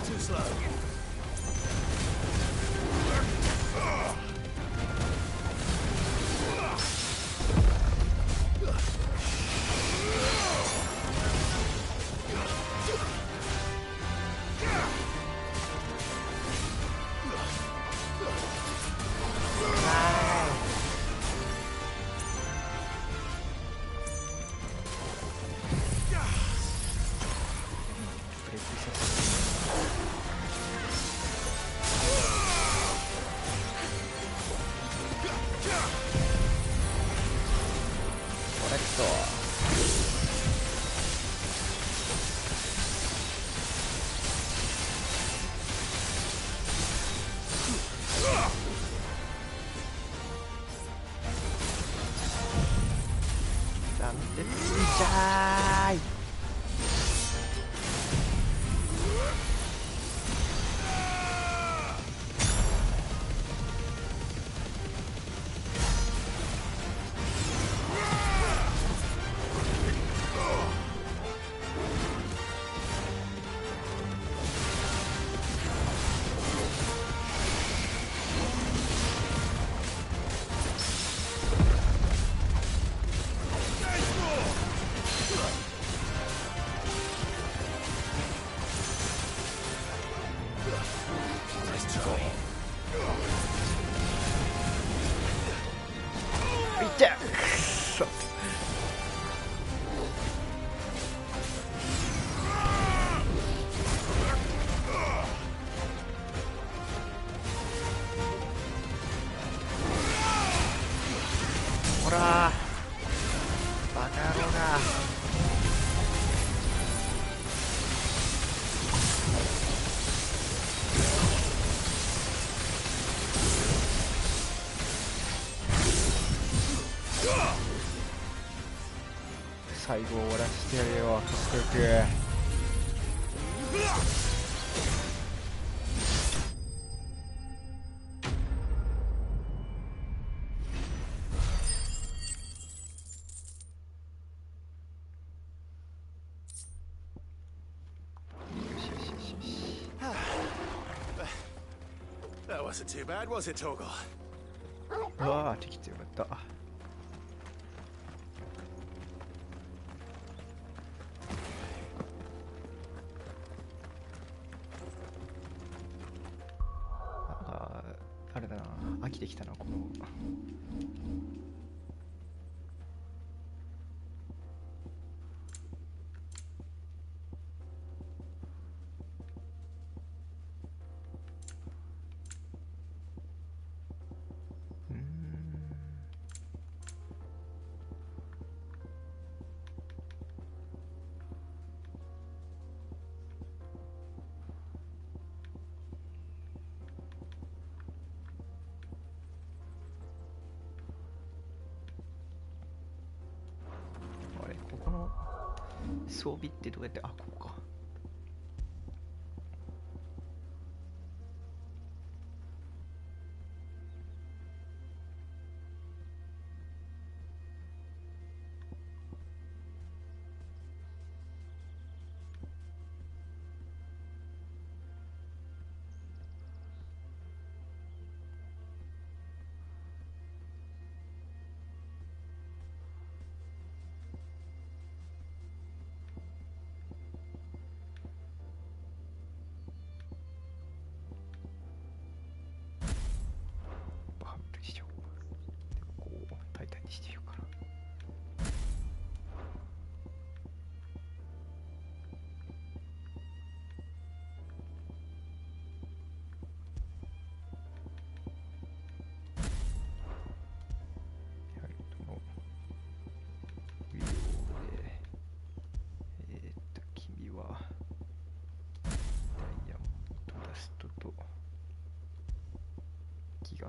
Too slow.ほらバカ野郎が。最後終わらせてやるよ、かっこよく。That wasn't too bad, was it, Torgal? うわあ、敵強かった。あれだな、飽きてきたな、この。この装備ってどうやって、あ、こうか。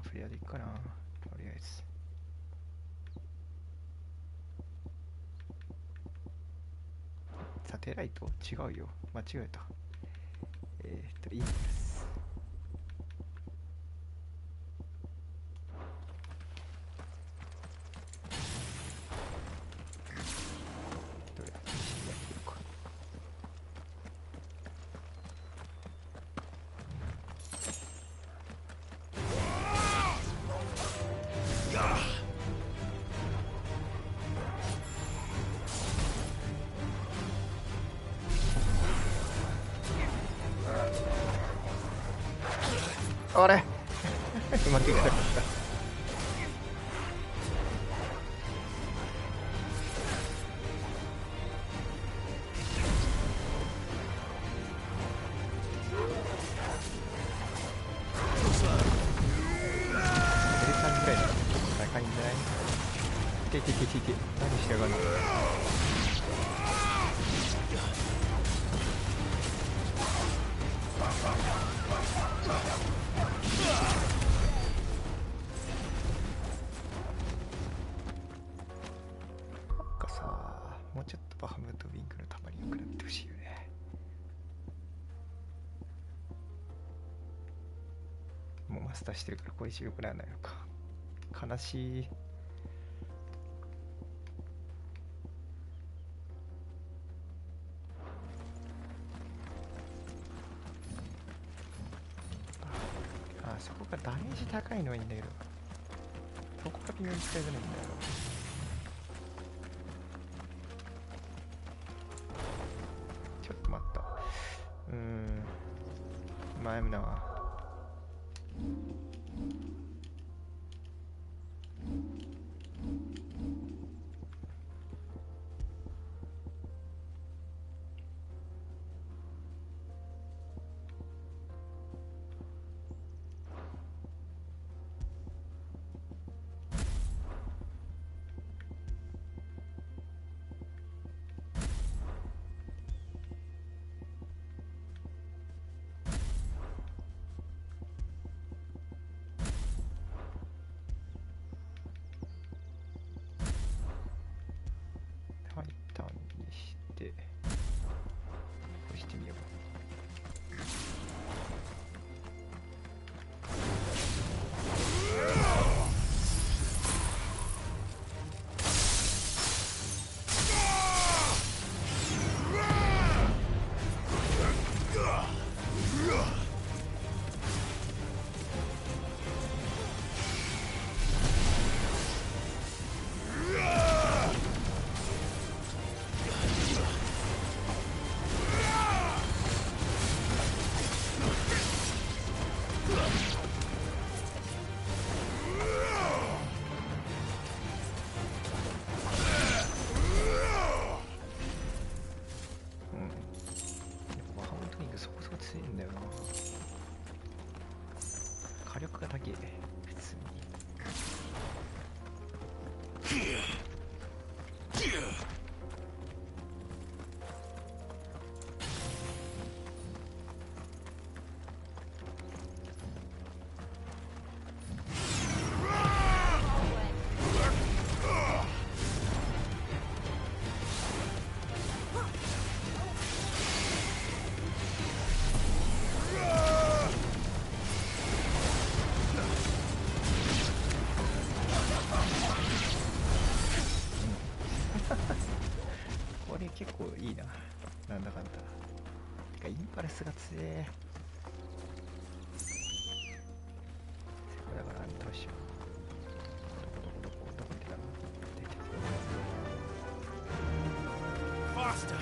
フレアでいいかな、とりあえず。サテライト違うよ。間違えた。インプルス。どれだ？あれうまくいかなかった。何してやがるの。なんかさ、もうちょっとバハムとウィンクのたまに良くなってほしいよね。もうマスターしてるからこれ以上良くならないのか。悲しい。そこがダメージ高いのはいいんだけど、そこが微妙に使いづらいんだよ。ちょっと待った。悩むな。ターンにして押してみよう。火力が高いね、普通に。これ結構いいな、なんだかんだ。てかインパルスが強え。だからどうしよう。どこ出たの？出てきた。Faster!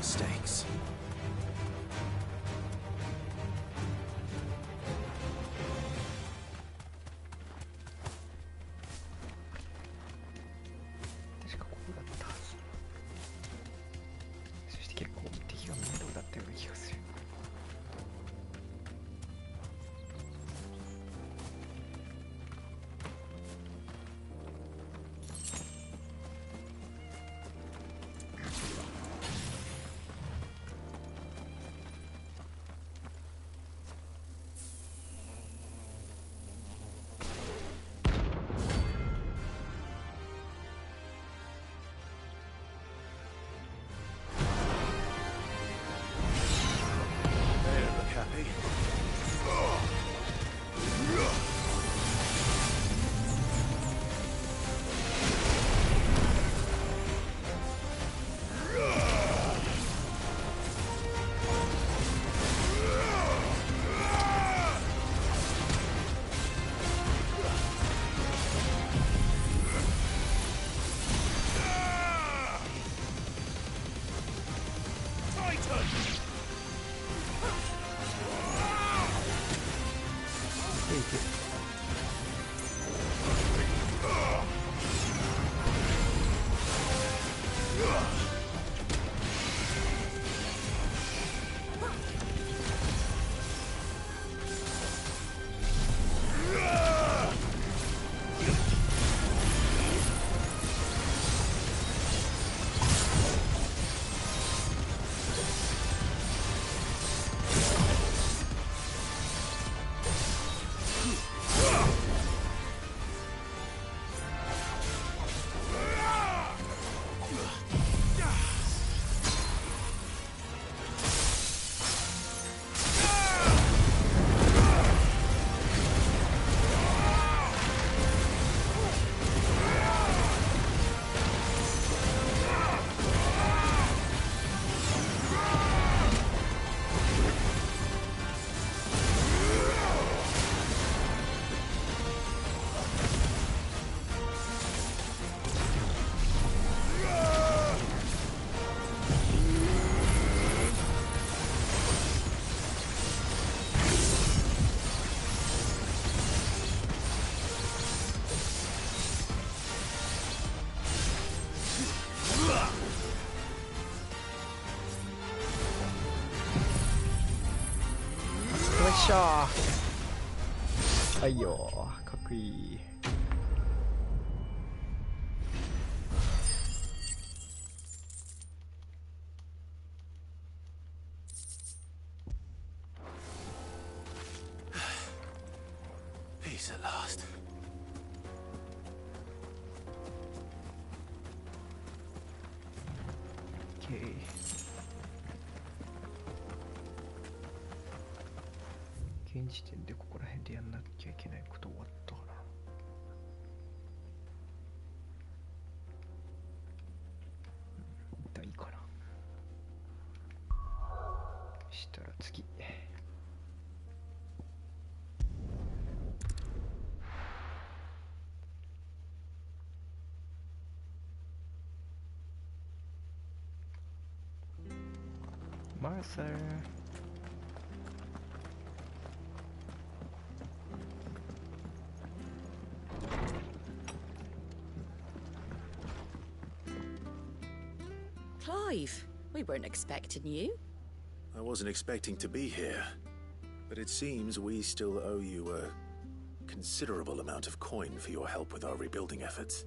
Mistakes. しゃー。はいよー、かっこいい。Peace at last. Okay. 現時点でここら辺でやんなきゃいけないこと終わったかな。いいかな。したら次。Martha. Clive, we weren't expecting you. I wasn't expecting to be here, but it seems we still owe you a considerable amount of coin for your help with our rebuilding efforts.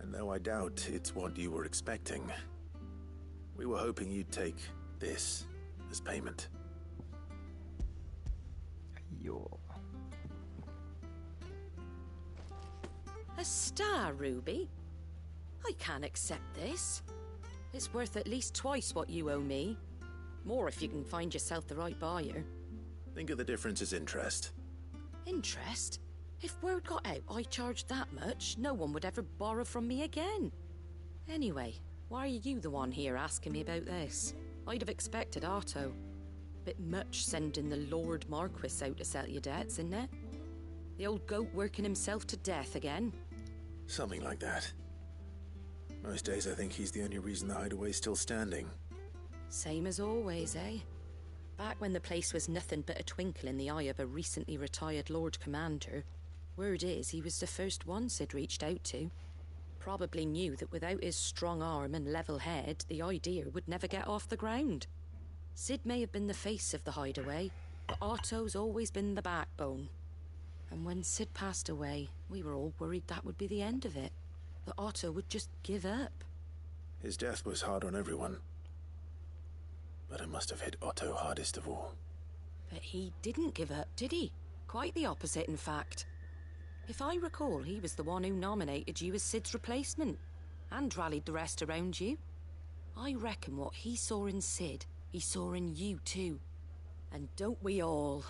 And though I doubt it's what you were expecting, we were hoping you'd take this as payment. Yo. A star, Ruby? I can't accept this. It's worth at least twice what you owe me. More if you can find yourself the right buyer. Think of the difference as interest. Interest? If word got out I charged that much, no one would ever borrow from me again. Anyway, why are you the one here asking me about this? I'd have expected Otto. Bit much sending the Lord Marquis out to settle your debts, isn't it? The old goat working himself to death again? Something like that. Most days I think he's the only reason the hideaway's still standing. Same as always, eh? Back when the place was nothing but a twinkle in the eye of a recently retired Lord Commander, word is he was the first one Sid reached out to. Probably knew that without his strong arm and level head, the idea would never get off the ground. Sid may have been the face of the hideaway, but Otto's always been the backbone. And when Sid passed away, we were all worried that would be the end of it. That Otto would just give up. His death was hard on everyone. But it must have hit Otto hardest of all. But he didn't give up, did he? Quite the opposite, in fact. If I recall, he was the one who nominated you as Sid's replacement, and rallied the rest around you. I reckon what he saw in Sid, he saw in you too. And don't we all?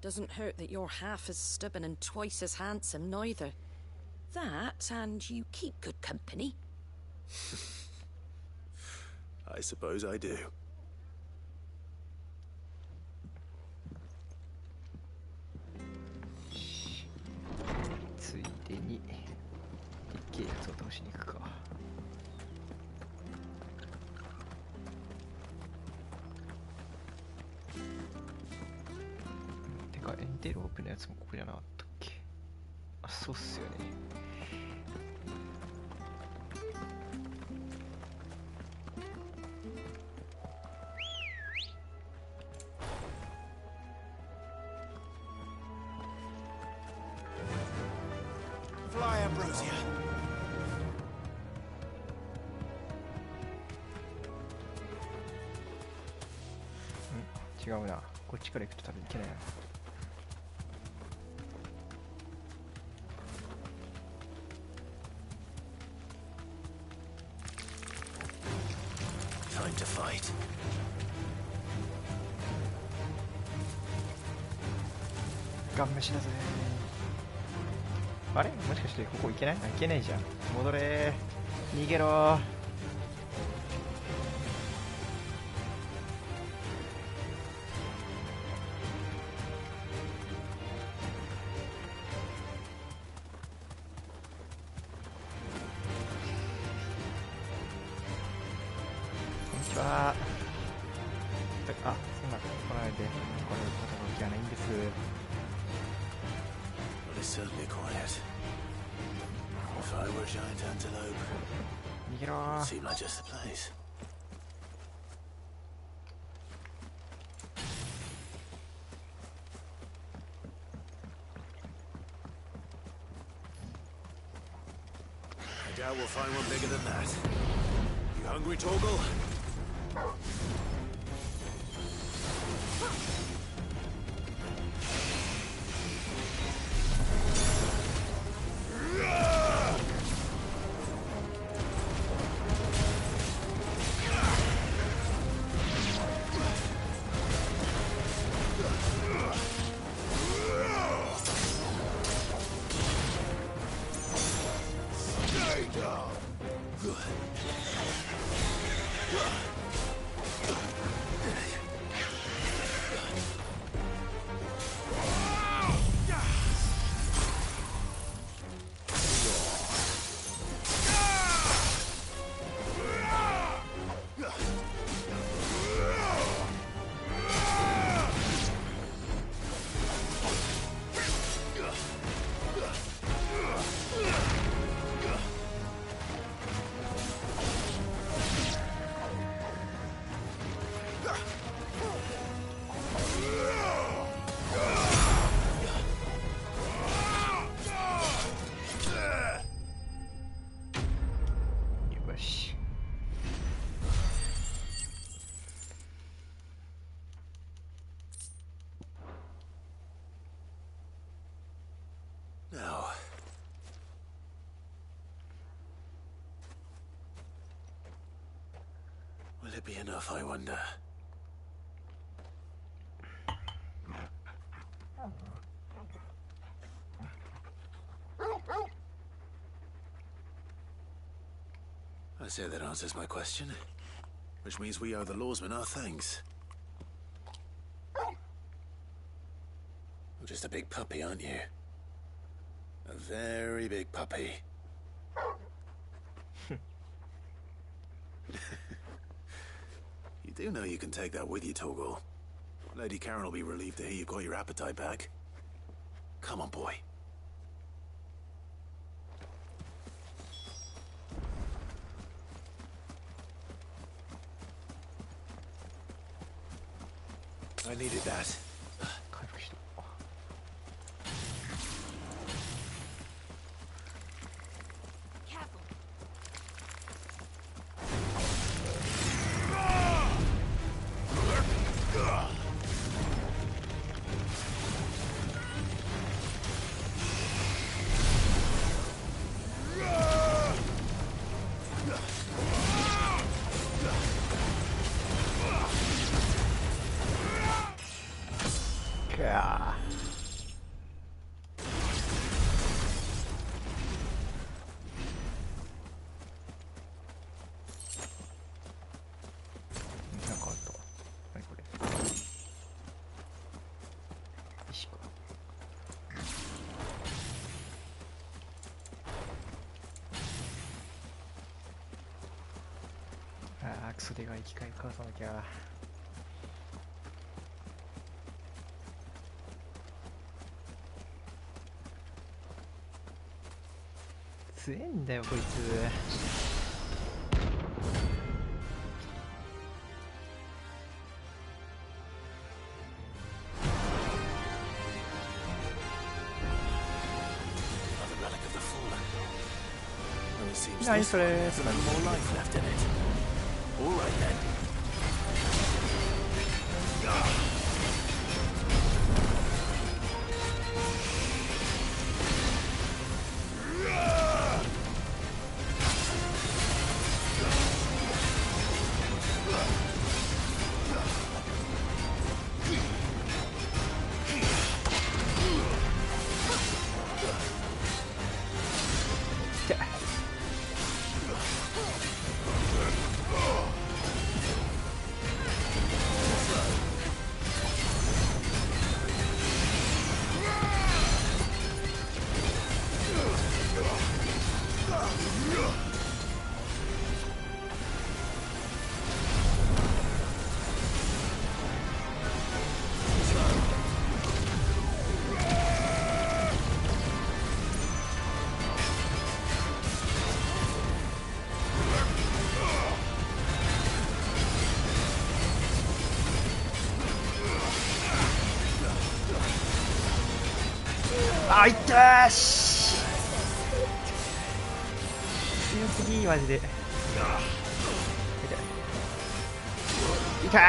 Doesn't hurt that you're half as stubborn and twice as handsome, neither. That, and you keep good company. I suppose I do. Teka, エンテールオープンのやつもここじゃなかったっけ？あ、そうっすよね。Fly, Ambrosia. 違うな。こっちから行くと多分行けないな。Time to fight. ガン飯だぜ。あれもしかしてここ行けない？あ、行けないじゃん。戻れー。逃げろー。こんにちは。あ、そんな来ないで。これ方が起きはないんです。Well, it's certainly quiet. If I were a giant antelope, 逃げろ it ー。 would seem like just the place. we'll find one bigger than that. You hungry, Torgal? Now, will it be enough, I wonder? I say that answers my question, which means we owe the lawsmen our thanks. You're just a big puppy, aren't you? A very big puppy. You do know you can take that with you, Torgal. Lady Karen will be relieved to hear you've got your appetite back. Come on, boy. I needed that.クソでかい機械かわさなきゃ。強えんだよこいつ。何それ。All right then.あ、いったーし。強すぎマジで。いたー。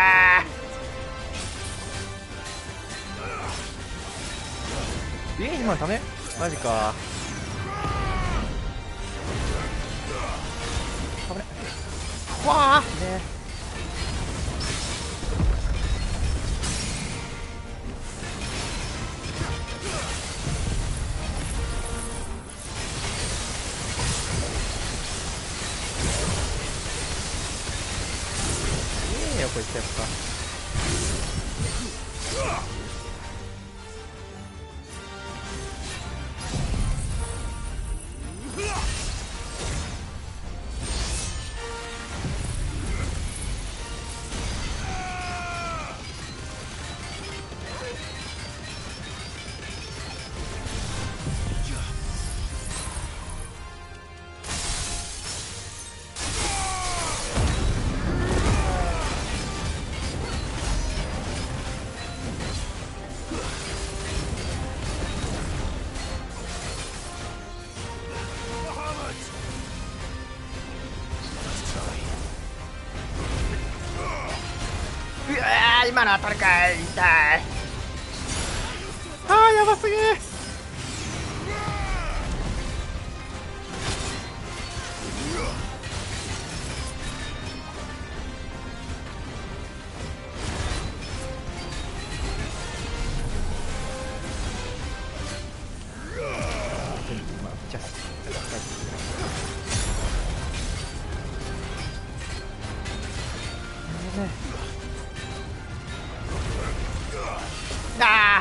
今のためマジか。危ね。わあね。こいつやっぱ。今の当たるかい。痛い。あーやばすぎー。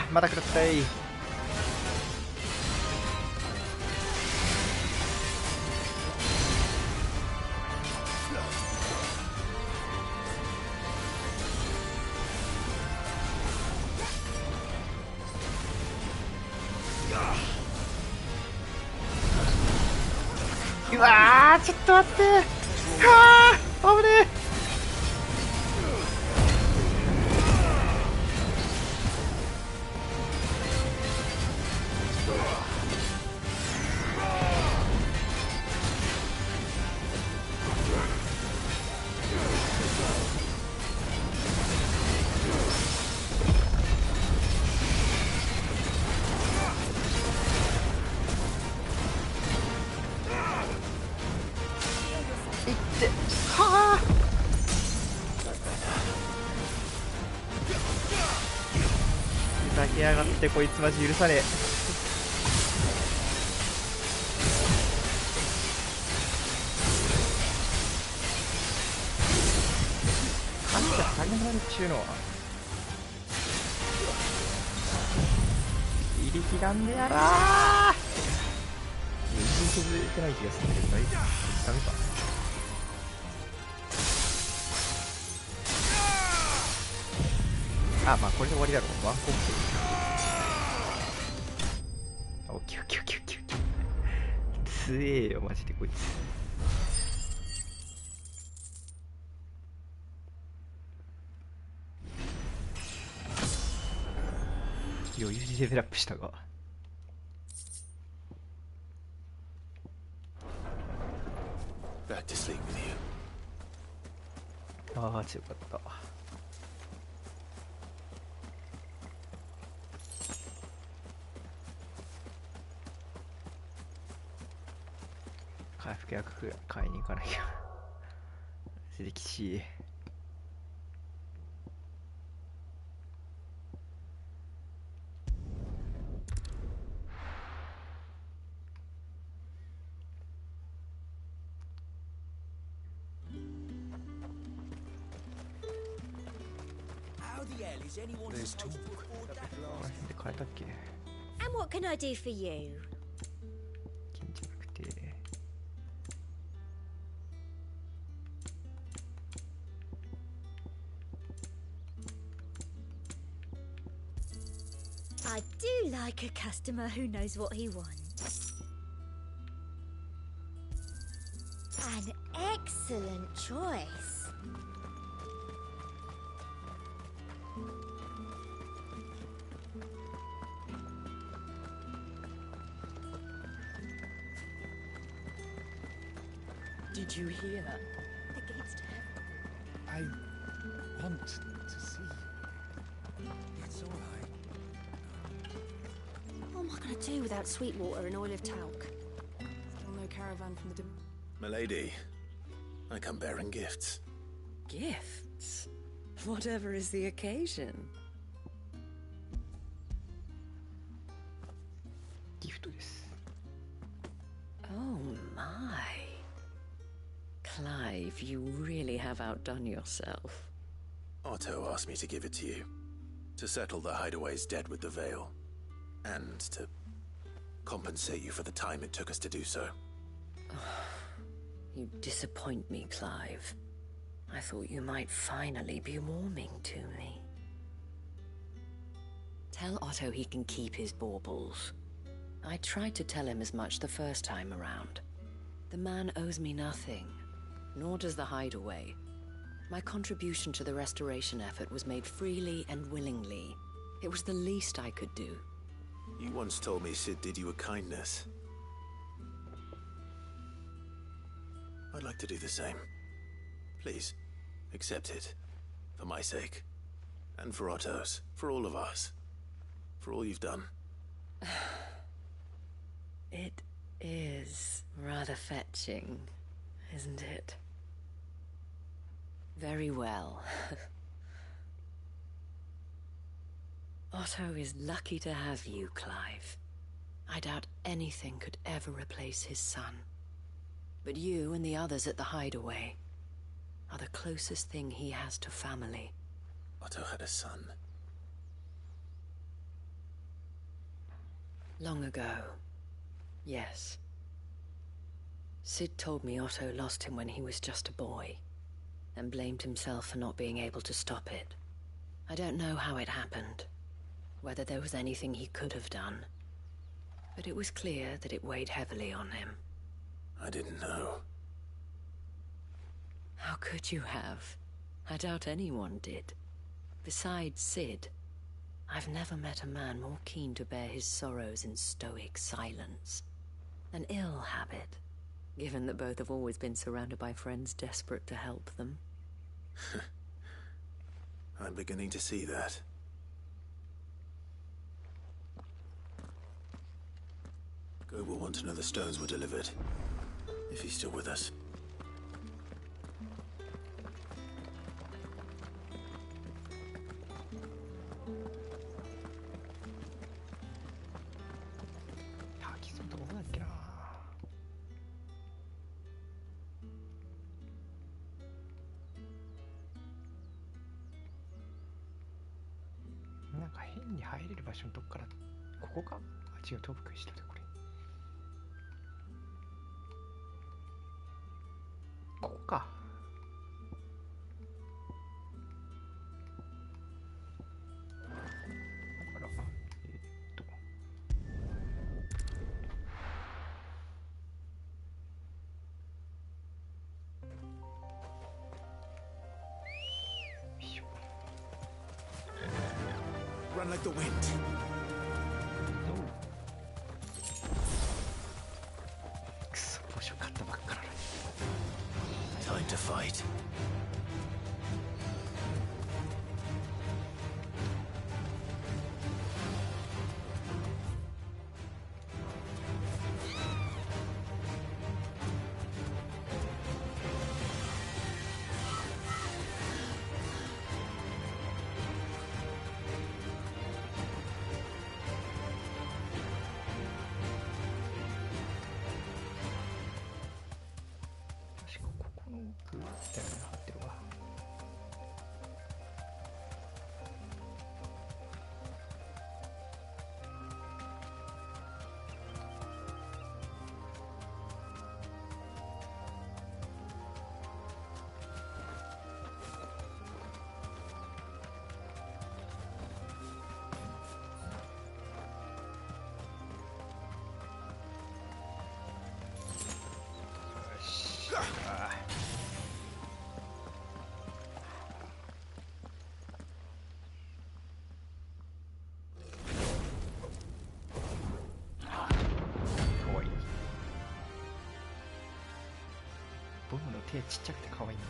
また食らったい。うわーちょっと待って。はあ危ねえ。ふざけやがってこいつマジ許さねえ。感じが足りなくなるっちゅうのは入り気なんでやらー。全然削れてない気がするけど大丈夫？ダメか。あ、まあこれで終わりだろう。ワンコンボ。オッケーオッケーオッケーオッケー。強えよマジでこいつ。余裕でレベルアップしたが。ああ強かった。回復薬買いに行かなきゃ。歴史。There's talk. で変えたっけ？ And what can I do for you? 金じゃなくて。I do like a customer who knows what he wants. An excellent choice. Did you hear? The gates to heaven. I want to see you. It's all right. What am I going to do without Sweetwater and Olive Talc? Still no caravan from the... Milady, I come bearing gifts. Gifts? Whatever is the occasion. ギフトです。 Oh my. Clive, you really have outdone yourself. Otto asked me to give it to you. To settle the hideaway's debt with the Veil. And to compensate you for the time it took us to do so. You disappoint me, Clive. I thought you might finally be warming to me. Tell Otto he can keep his baubles. I tried to tell him as much the first time around. The man owes me nothing, nor does the hideaway. My contribution to the restoration effort was made freely and willingly. It was the least I could do. You once told me Sid did you a kindness. I'd like to do the same. Please, accept it. For my sake. And for Otto's. For all of us. For all you've done. It is rather fetching, isn't it? Very well. Otto is lucky to have you, Clive. I doubt anything could ever replace his son. But you and the others at the hideaway are the closest thing he has to family. Otto had a son. Long ago, yes. Sid told me Otto lost him when he was just a boy, and blamed himself for not being able to stop it. I don't know how it happened, whether there was anything he could have done, but it was clear that it weighed heavily on him. I didn't know. How could you have? I doubt anyone did. Besides Sid, I've never met a man more keen to bear his sorrows in stoic silence. An ill habit, given that both have always been surrounded by friends desperate to help them. I'm beginning to see that. Gob will want to know the stones were delivered. If he's still with us.なんか変に入れる場所のとこからここか？あ、違う、飛ぶくしたでこれ。ここか。あら、Run like the wind. Time to fight. 手ちっちゃくて可愛いな。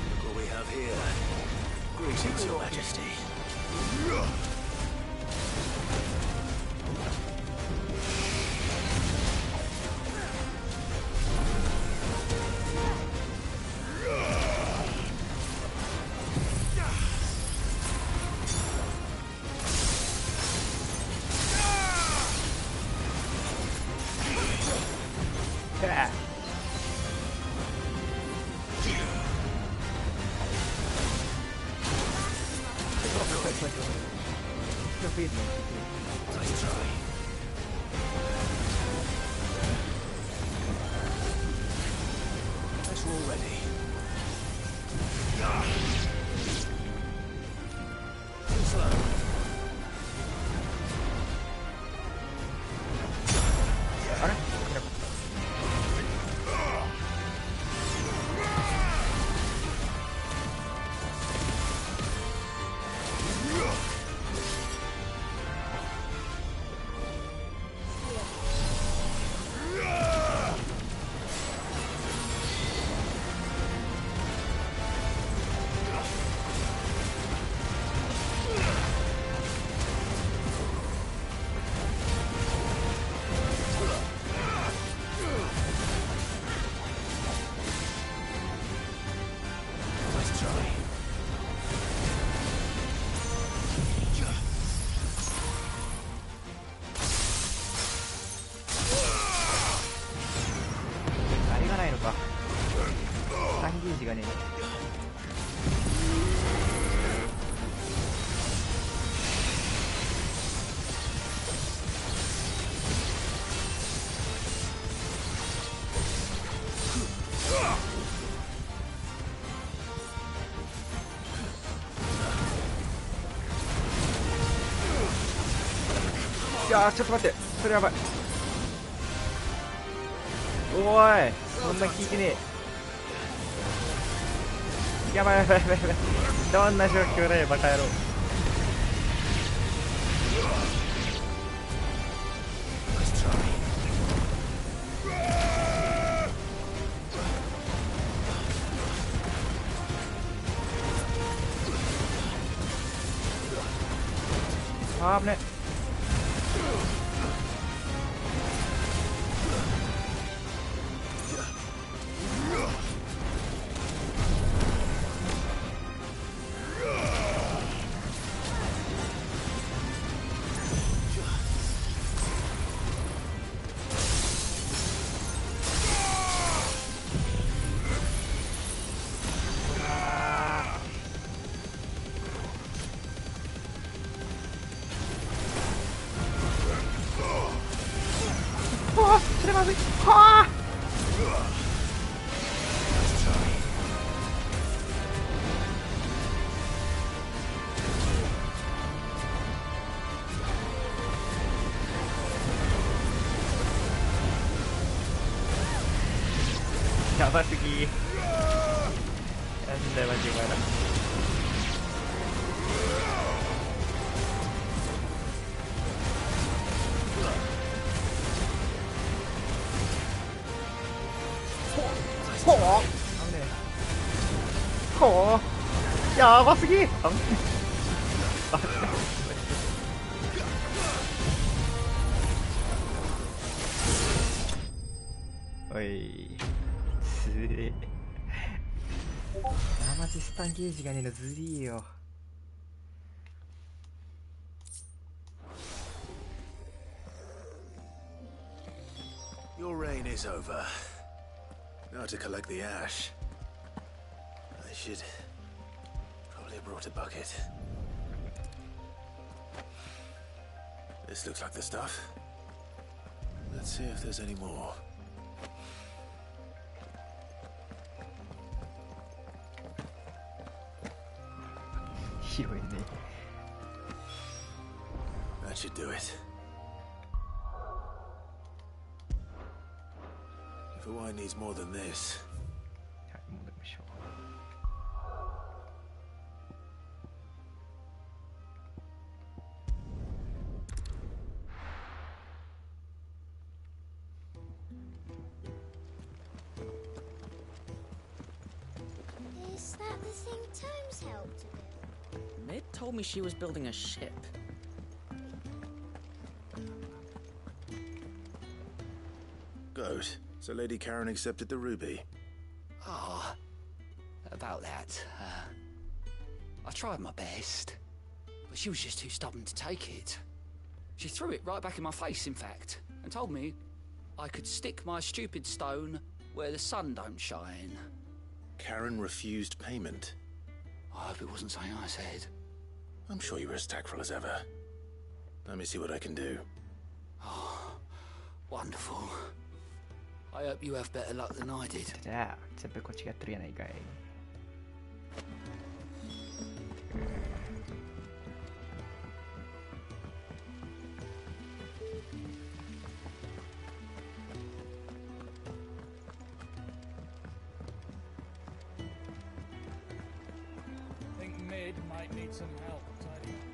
Look what we have here. Greetings, Your Majesty. Nice try. Guess we're all ready. Too slow.いやー、ちょっと待って、それやばい。おーい、そんな聞いてねえ。やばいやばいやばいやばい。どんな状況だよ、バカ野郎。あー危ね。それまずい。はあ。やばすぎ。なんだよマジお前ら。ほう、危ねえ。ほう、やばすぎ。危ねえ。おい、つれえ。マジスタンゲージがねえのずりーよ。Your reign is over. Now to collect the ash. I should probably have brought a bucket. This looks like the stuff. Let's see if there's any more. That should do it. If Hawaii needs more than this. Is that the thing Tomes helped to build? Mid told me she was building a ship. Good. So Lady Karen accepted the ruby. Ah, about that. I tried my best, but she was just too stubborn to take it. She threw it right back in my face, in fact, and told me I could stick my stupid stone where the sun don't shine. Karen refused payment. I hope it wasn't something I said. I'm sure you were as tactful as ever. Let me see what I can do. Oh, wonderful. I hope you have better luck than I did. じゃあ、全部こっちがやってるやないかい。I think Mid might need some help tidying up.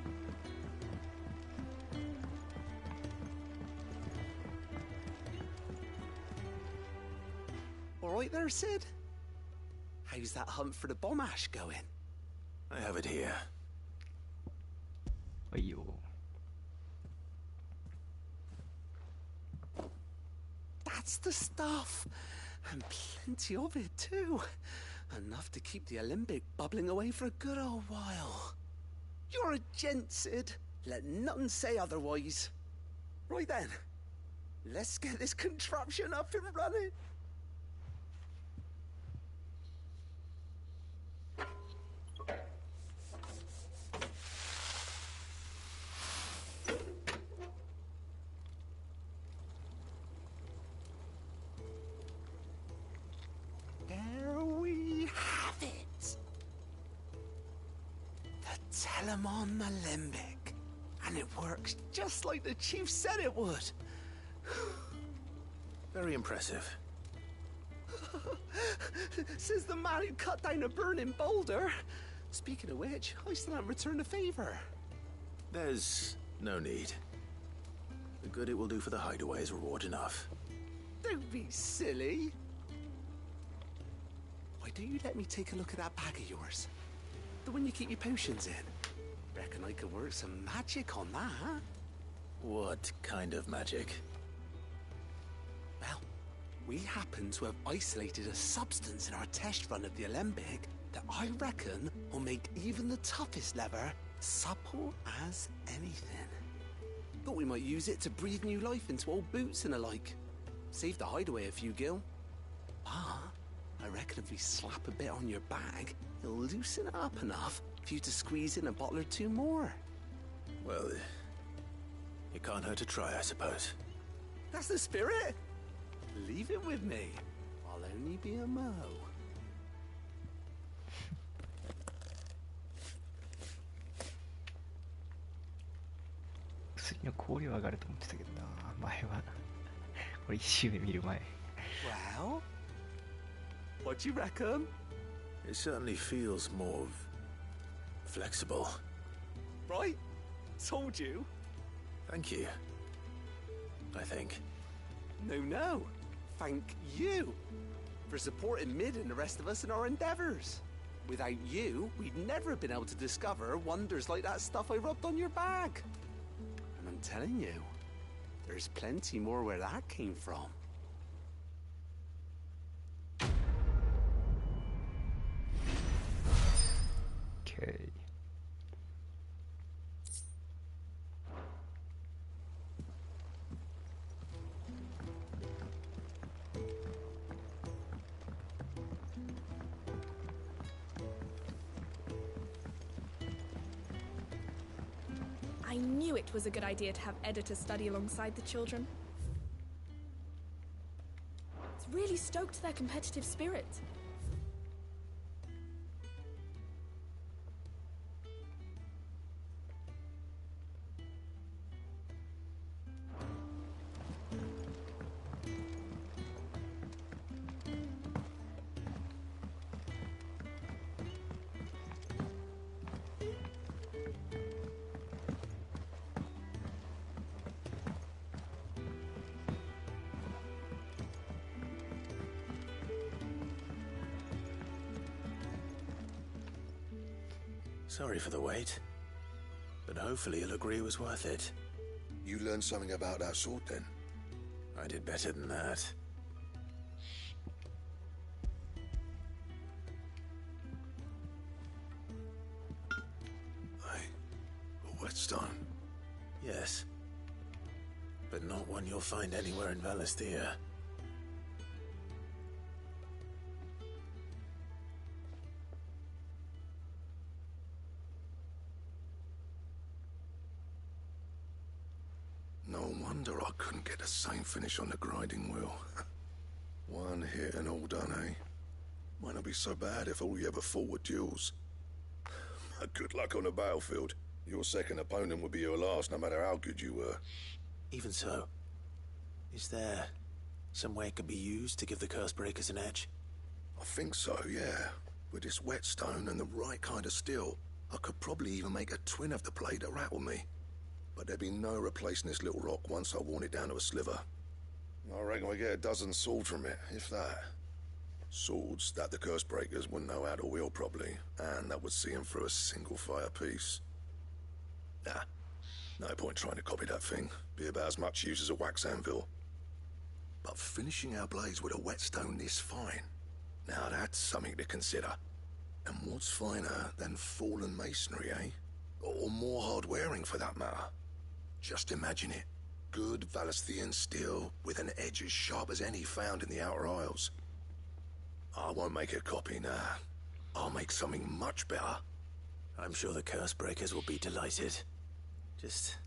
All right there, Sid? How's that hunt for the bomb ash going? I have it here. はいよ。 That's the stuff. And plenty of it, too. Enough to keep the Olympic bubbling away for a good old while. You're a gent, Sid. Let nothing say otherwise. Right then. Let's get this contraption up and running. There we have it. The Telemon Alembic. And it works just like the chief said it would. Very impressive. Says the man who cut down a burning boulder. Speaking of which, I still haven't returned the favor. There's no need. The good it will do for the hideaway is reward enough. Don't be silly. Why don't you let me take a look at that bag of yours? The one you keep your potions in. Reckon I could work some magic on that. What kind of magic? Well, we happen to have isolated a substance in our test run of the Alembic that I reckon will make even the toughest lever supple as anything. Thought we might use it to breathe new life into old boots and the like. Save the hideaway a few gil. Ah, I reckon if we slap a bit on your bag, it'll loosen it up enough for you to squeeze in a bottle or two more. Well, it can't hurt to try, I suppose. That's the spirit. Leave it with me. I'll only be a mo. 薬の効量上がると思ってたけどな、前は。これ一周目見る前。Well, what do you reckon? It certainly feels more flexible. Right? Told you. Thank you. I think. No. Thank you for supporting Mid and the rest of us in our endeavors. Without you, we'd never have been able to discover wonders like that stuff I rubbed on your bag. And I'm telling you, there's plenty more where that came from. Okay. I knew it was a good idea to have Editor study alongside the children. It's really stoked their competitive spirit. Sorry for the wait. But hopefully you'll agree it was worth it. You learned something about that sword, then? I did better than that. Hey, a whetstone? Yes. But not one you'll find anywhere in Valisthea. No wonder I couldn't get the same finish on the grinding wheel. One hit and all done, eh? Might not be so bad if all you ever fought were duels. Good luck on the battlefield. Your second opponent would be your last, no matter how good you were. Even so, is there some way it could be used to give the Cursebreakers an edge? I think so, yeah. With this whetstone and the right kind of steel, I could probably even make a twin of the blade that rattled me. But there'd be no replacing this little rock once I worn it down to a sliver. I reckon we get a dozen swords from it, if that. Swords that the Cursebreakers wouldn't know how to wield properly, and that would see them through a single fire piece. Nah, no point trying to copy that thing. Be about as much use as a wax anvil. But finishing our blades with a whetstone this fine, now that's something to consider. And what's finer than fallen masonry, eh? Or more hard-wearing, for that matter. Just imagine it. Good Valisthean steel with an edge as sharp as any found in the Outer Isles. I won't make a copy, nah. I'll make something much better. I'm sure the Cursebreakers will be delighted. Just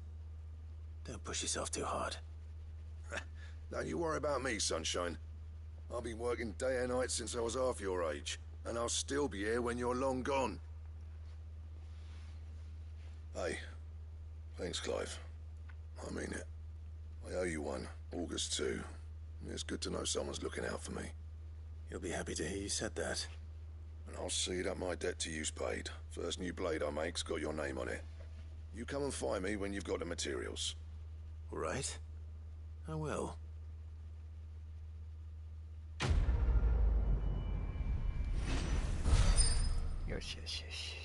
don't push yourself too hard. Don't you worry about me, sunshine. I'll be working day and night since I was half your age, and I'll still be here when you're long gone. Hey, thanks, Clive. I mean it. I owe you one, August too. It's good to know someone's looking out for me. You'll be happy to hear you said that. And I'll see that my debt to you's paid. First new blade I make's got your name on it. You come and find me when you've got the materials. All right. I will. Yoshi, yoshi, yoshi.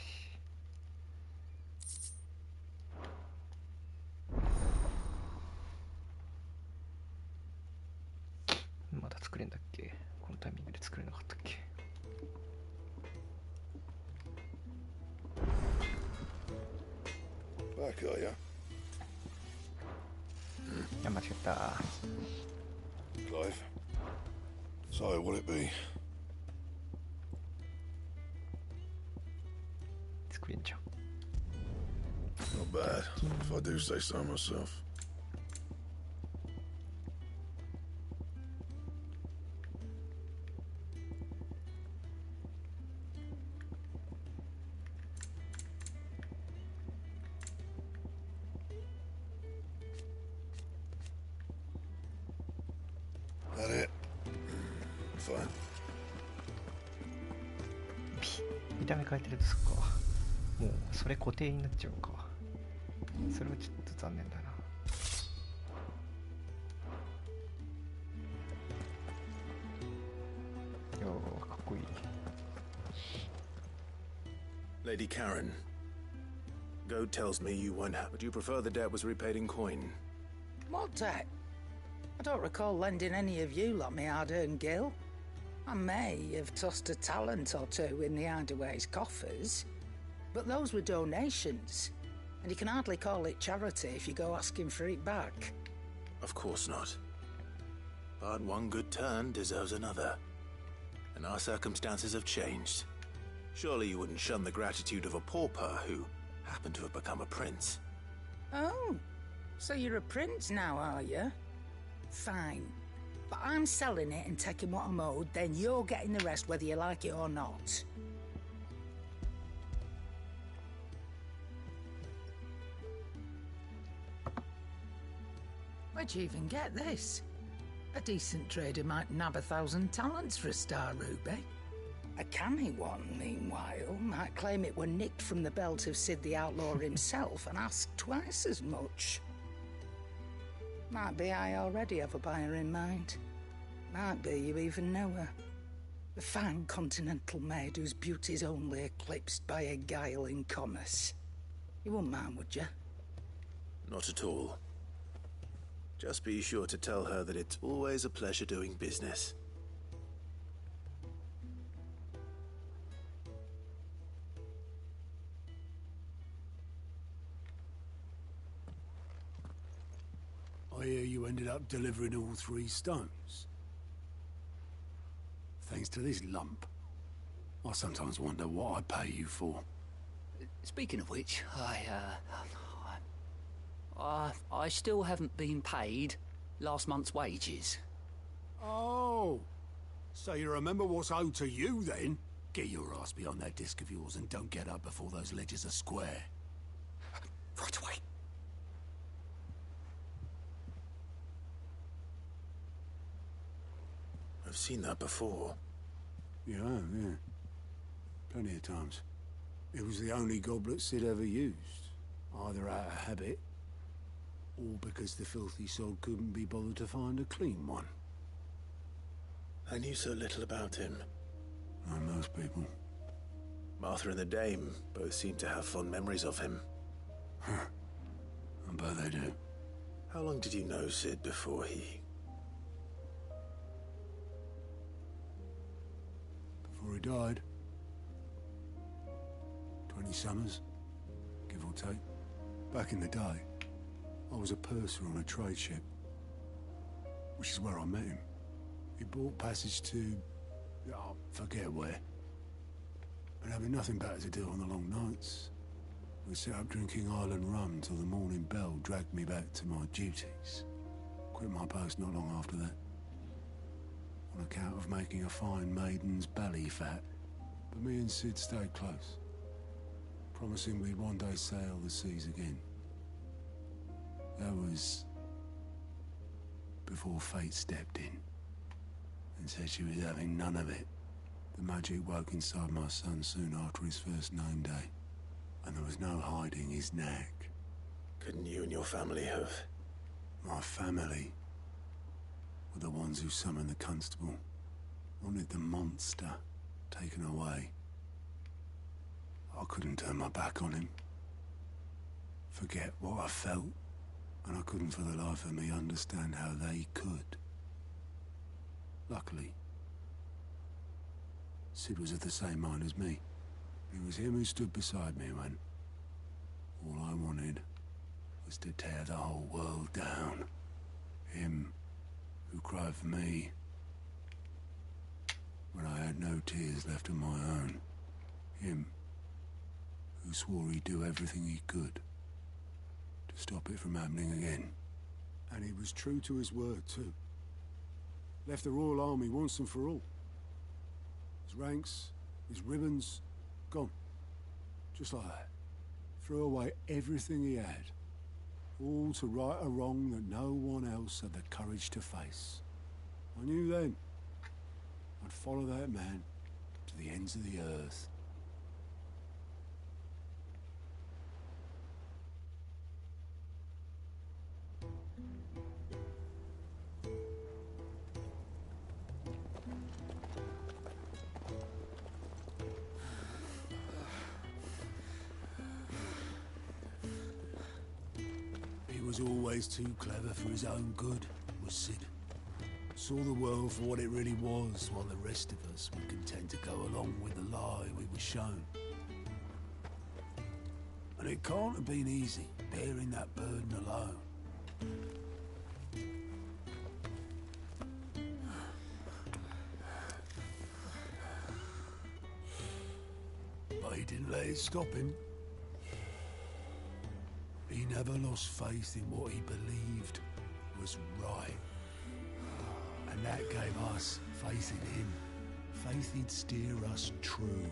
まだ作れんだっけ？このタイミングで作れなかったっけ？Back, are ya? いや、間違った。Clive. So, what'll it be? 作れんじゃん。Not bad, if I do say so myself. That it? Fine. 見た目変えてるとそっか。もうそれ固定になっちゃうか。それはちょっと残念だな。よー、かっこいい。Lady Karen, Goad tells me you weren't happy, but you prefer the debt was repaid in coin. What debt? I don't recall lending any of you lot me hard-earned gil. I may have tossed a talent or two in the Hideaway's coffers, but those were donations, and you can hardly call it charity if you go asking for it back. Of course not. But one good turn deserves another. And our circumstances have changed. Surely you wouldn't shun the gratitude of a pauper who happened to have become a prince. Oh, so you're a prince now, are you? Fine. But I'm selling it and taking what I'm owed, then you're getting the rest whether you like it or not. Where'd you even get this? A decent trader might nab 1,000 talents for a star ruby. A canny one, meanwhile, might claim it were nicked from the belt of Sid the Outlaw himself and ask twice as much. Might be I already have a buyer in mind. Might be you even know her. A fine continental maid whose beauty's only eclipsed by a guile in commerce. You wouldn't mind, would you? Not at all. Just be sure to tell her that it's always a pleasure doing business. I hear you ended up delivering all 3 stones. Thanks to this lump. I sometimes wonder what I pay you for. Speaking of which, I still haven't been paid last month's wages. Oh, so you remember what's owed to you then? Get your ass beyond that disc of yours and don't get up before those ledgers are square. Right away. I've seen that before. Yeah, yeah. Plenty of times. It was the only goblet Sid ever used. Either out of habit, or because the filthy sod couldn't be bothered to find a clean one. I knew so little about him. Like most people. Martha and the Dame both seem to have fond memories of him. Huh. I bet they do. How long did you know Sid before he... Before he died? 20 summers, give or take. Back in the day, I was a purser on a trade ship, which is where I met him. He bought passage to... I forget where. But having nothing better to do on the long nights, we set up drinking island rum till the morning bell dragged me back to my duties. Quit my post not long after that, on account of making a fine maiden's belly fat. But me and Sid stayed close, promising we'd one day sail the seas again. That was before fate stepped in and said she was having none of it. The magic woke inside my son soon after his first name day, and there was no hiding his knack. Couldn't you and your family have... My family were the ones who summoned the constable, wanted the monster taken away. I couldn't turn my back on him, forget what I felt, and I couldn't for the life of me understand how they could. Luckily, Sid was of the same mind as me. It was him who stood beside me when all I wanted was to tear the whole world down. Him who cried for me when I had no tears left of my own. Him who swore he'd do everything he could to stop it from happening again. And he was true to his word, too. Left the Royal Army once and for all. His ranks, his ribbons, gone. Just like that. Threw away everything he had. All to right a wrong that no one else had the courage to face. I knew then I'd follow that man to the ends of the earth. He was always too clever for his own good, was Sid. Saw the world for what it really was, while the rest of us were content to go along with the lie we were shown. And it can't have been easy, bearing that burden alone. But he didn't let it stop him. He never lost faith in what he believed was right. And that gave us faith in him. Faith he'd steer us true.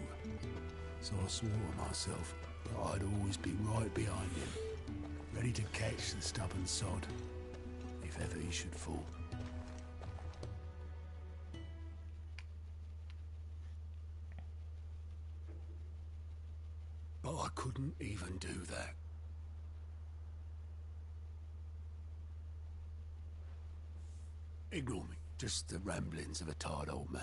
So I swore to myself that I'd always be right behind him, ready to catch the stubborn sod, if ever he should fall. But I couldn't even do that. Ignore me. Just the ramblings of a tired old man.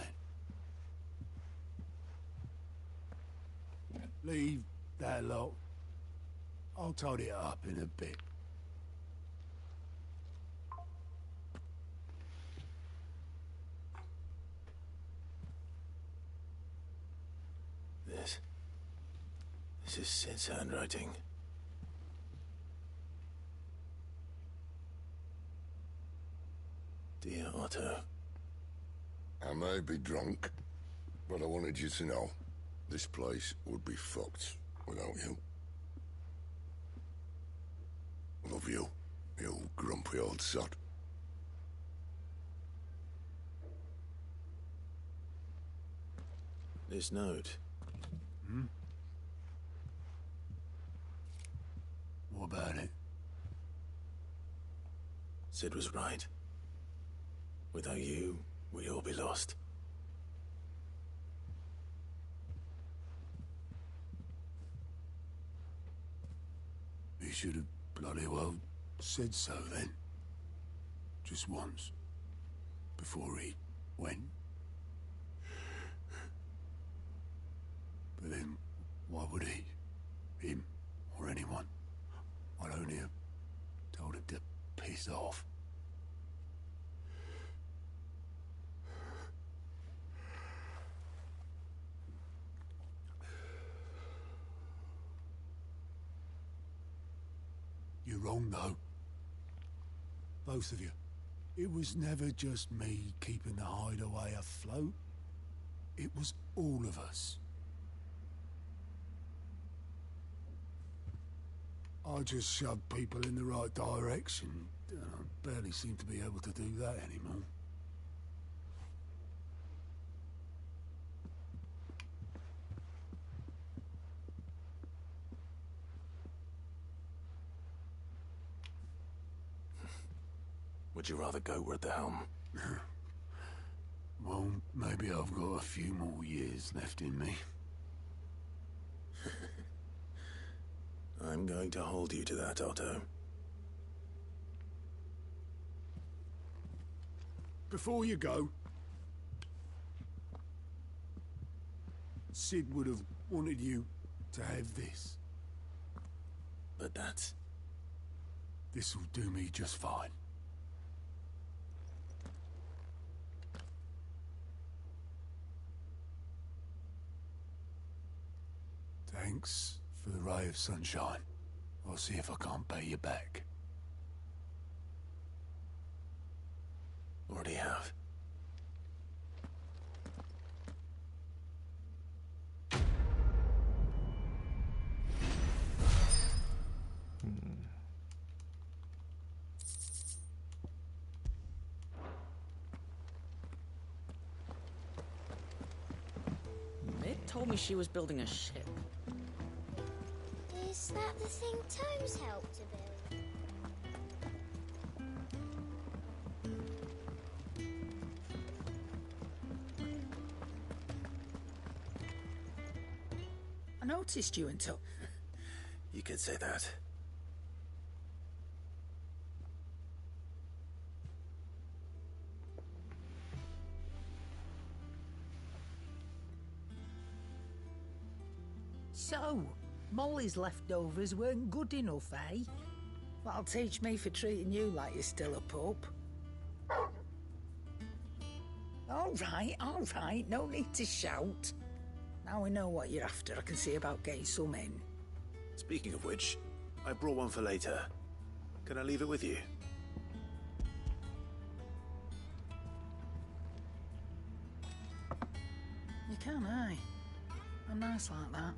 Leave that lot. I'll tidy it up in a bit. This is Sid's handwriting. Dear Otto. I may be drunk, but I wanted you to know this place would be fucked without you. Love you, you grumpy old sod. This note. Hmm? What about it? Sid was right. Without you, we'd all be lost. He should have bloody well said so then. Just once. Before he went. But then, why would he? Him, or anyone? I'd only have told him to piss off. You're wrong, though. Both of you. It was never just me keeping the hideaway afloat. It was all of us. I just shoved people in the right direction. I barely seem to be able to do that anymore. Would you rather go at the helm? Well, maybe I've got a few more years left in me. I'm going to hold you to that, Otto. Before you go, Sid would have wanted you to have this. But that's... This'll do me just fine. Thanks for the ray of sunshine. I'll see if I can't pay you back. Already have. Mick told me she was building a ship. Is that the thing Tomes helped to build? I noticed you and Tom. You could say that. So, Molly's leftovers weren't good enough, eh? That'll teach me for treating you like you're still a pup. All right, no need to shout. Now we know what you're after, I can see about getting some in. Speaking of which, I brought one for later. Can I leave it with you? You can, eh? I'm nice like that.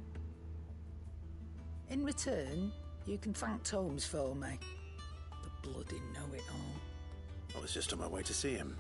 In return, you can thank Tomes for me. The bloody know-it-all. I was just on my way to see him.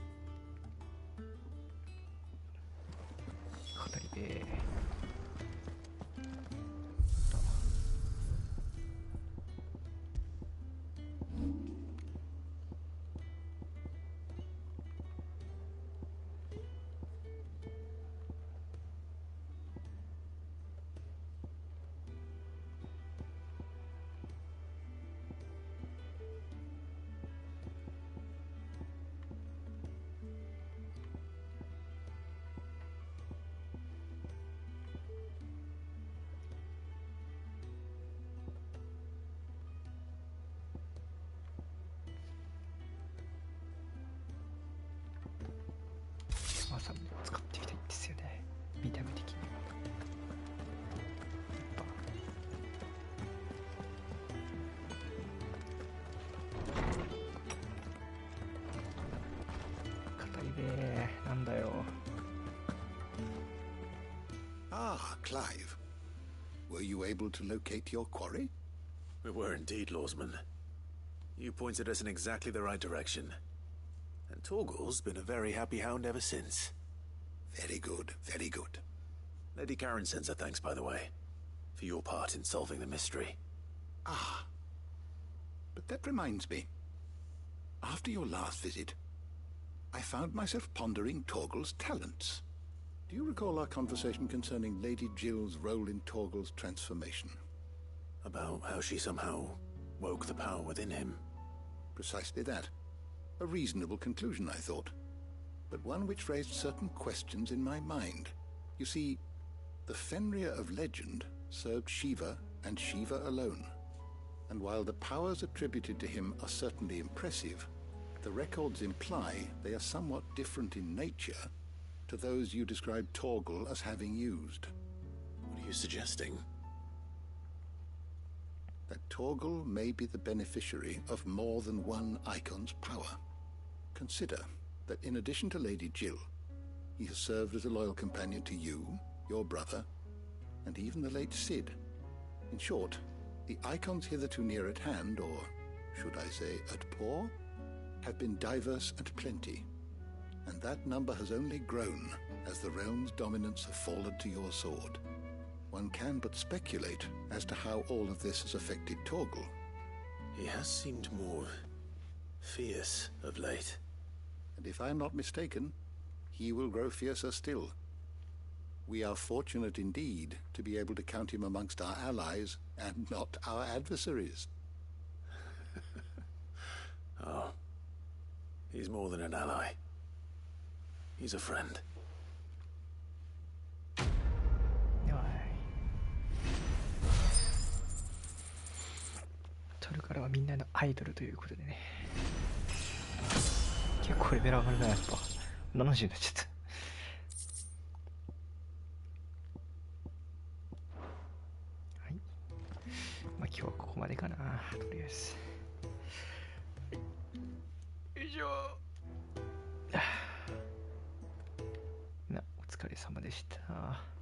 Ah, Clive. Were you able to locate your quarry? We were indeed, Lawsman. You pointed us in exactly the right direction. And Torgal's been a very happy hound ever since. Very good, very good. Lady Karen sends her thanks, by the way, for your part in solving the mystery. Ah. But that reminds me. After your last visit, I found myself pondering Torgal's talents. Do you recall our conversation concerning Lady Jill's role in Torgal's transformation? About how she somehow woke the power within him? Precisely that. A reasonable conclusion, I thought. But one which raised certain questions in my mind. You see, the Fenrir of legend served Shiva and Shiva alone. And while the powers attributed to him are certainly impressive, the records imply they are somewhat different in nature to those you described Torgal as having used. What are you suggesting? That Torgal may be the beneficiary of more than one icon's power. Consider that in addition to Lady Jill, he has served as a loyal companion to you, your brother, and even the late Cid. In short, the icons hitherto near at hand, or should I say at paw, have been diverse and plenty, and that number has only grown as the realm's dominance have fallen to your sword. One can but speculate as to how all of this has affected Torgal. He has seemed more fierce of late. And if I am not mistaken, he will grow fiercer still. We are fortunate indeed to be able to count him amongst our allies and not our adversaries. Oh, he's more than an ally. He's a friend. トルからはみんなのアイドルということでね。結構レベル上がるな、やっぱ。70になっちゃった。はい。まあ今日はここまでかな、とりあえず。よいしょ。な、お疲れ様でした。